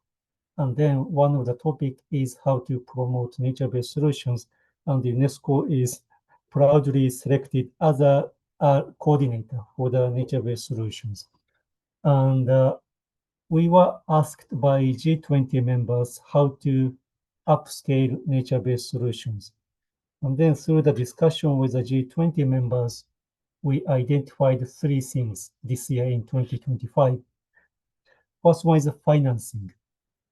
and then one of the topic is how to promote nature-based solutions, and UNESCO is proudly selected as a coordinator for the nature-based solutions. And we were asked by G20 members how to upscale nature-based solutions. And then through the discussion with the G20 members, we identified 3 things this year in 2025. First one is financing,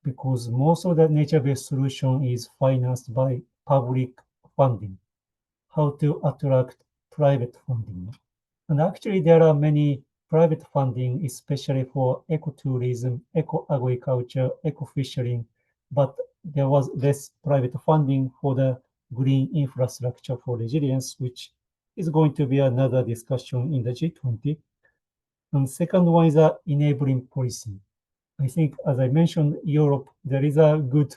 because most of the nature-based solution is financed by public funding. How to attract private funding. And actually there are many private funding, especially for ecotourism, eco-agriculture, eco-fishing, but there was less private funding for the green infrastructure for resilience, which is going to be another discussion in the G20. And second one is enabling policy. I think, as I mentioned, Europe, there is a good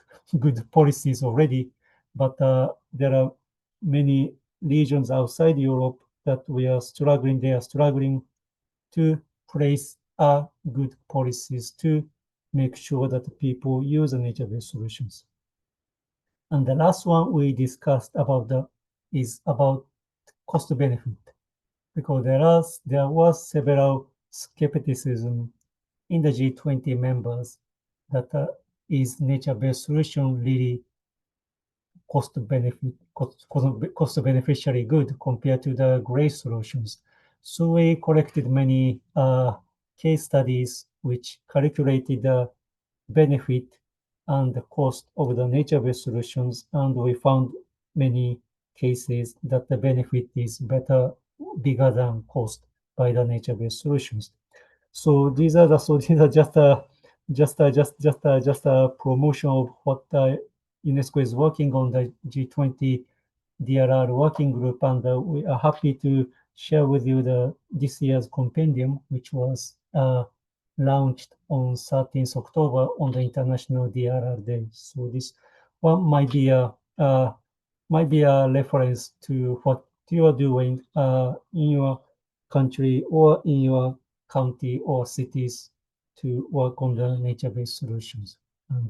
policies already, but there are many regions outside Europe that they are struggling to place good policies to make sure that people use nature-based solutions. And the last one we discussed is about cost benefit, because there was several skepticism in the G20 members that is nature-based solution really cost beneficially good compared to the gray solutions. So we collected many case studies which calculated the benefit and the cost of the nature-based solutions, and we found many cases that the benefit is bigger than cost by the nature-based solutions. So these are just a promotion of what UNESCO is working on, the G20 DRR working group, and we are happy to share with you this year's compendium, which was launched on 13th October on the International DRR Day. So this one might be a reference to what you are doing in your country or in your county or cities to work on the nature-based solutions. And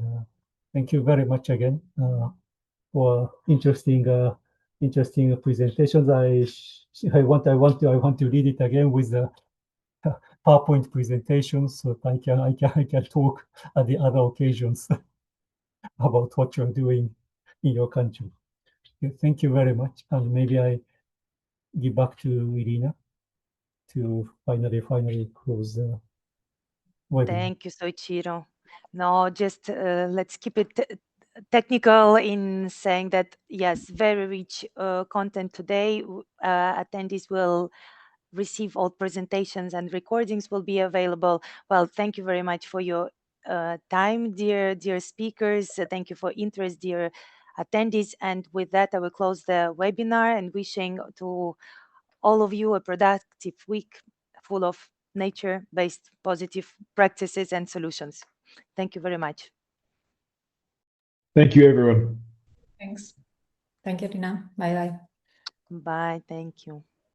thank you very much again for interesting presentations. I want to read it again with the PowerPoint presentation, so I can talk at the other occasions about what you're doing in your country. Thank you very much, and maybe I give back to Irina to finally close the webinar. Thank you, Soichiro. No, just let's keep it technical in saying that, yes, very rich content today. Attendees will receive all presentations and recordings will be available. Well, thank you very much for your time, dear speakers. Thank you for interest, dear attendees. And with that, I will close the webinar and wishing to all of you a productive week full of nature-based positive practices and solutions. Thank you very much. Thank you, everyone. Thanks. Thank you, Tina. Bye-bye. Bye. Thank you.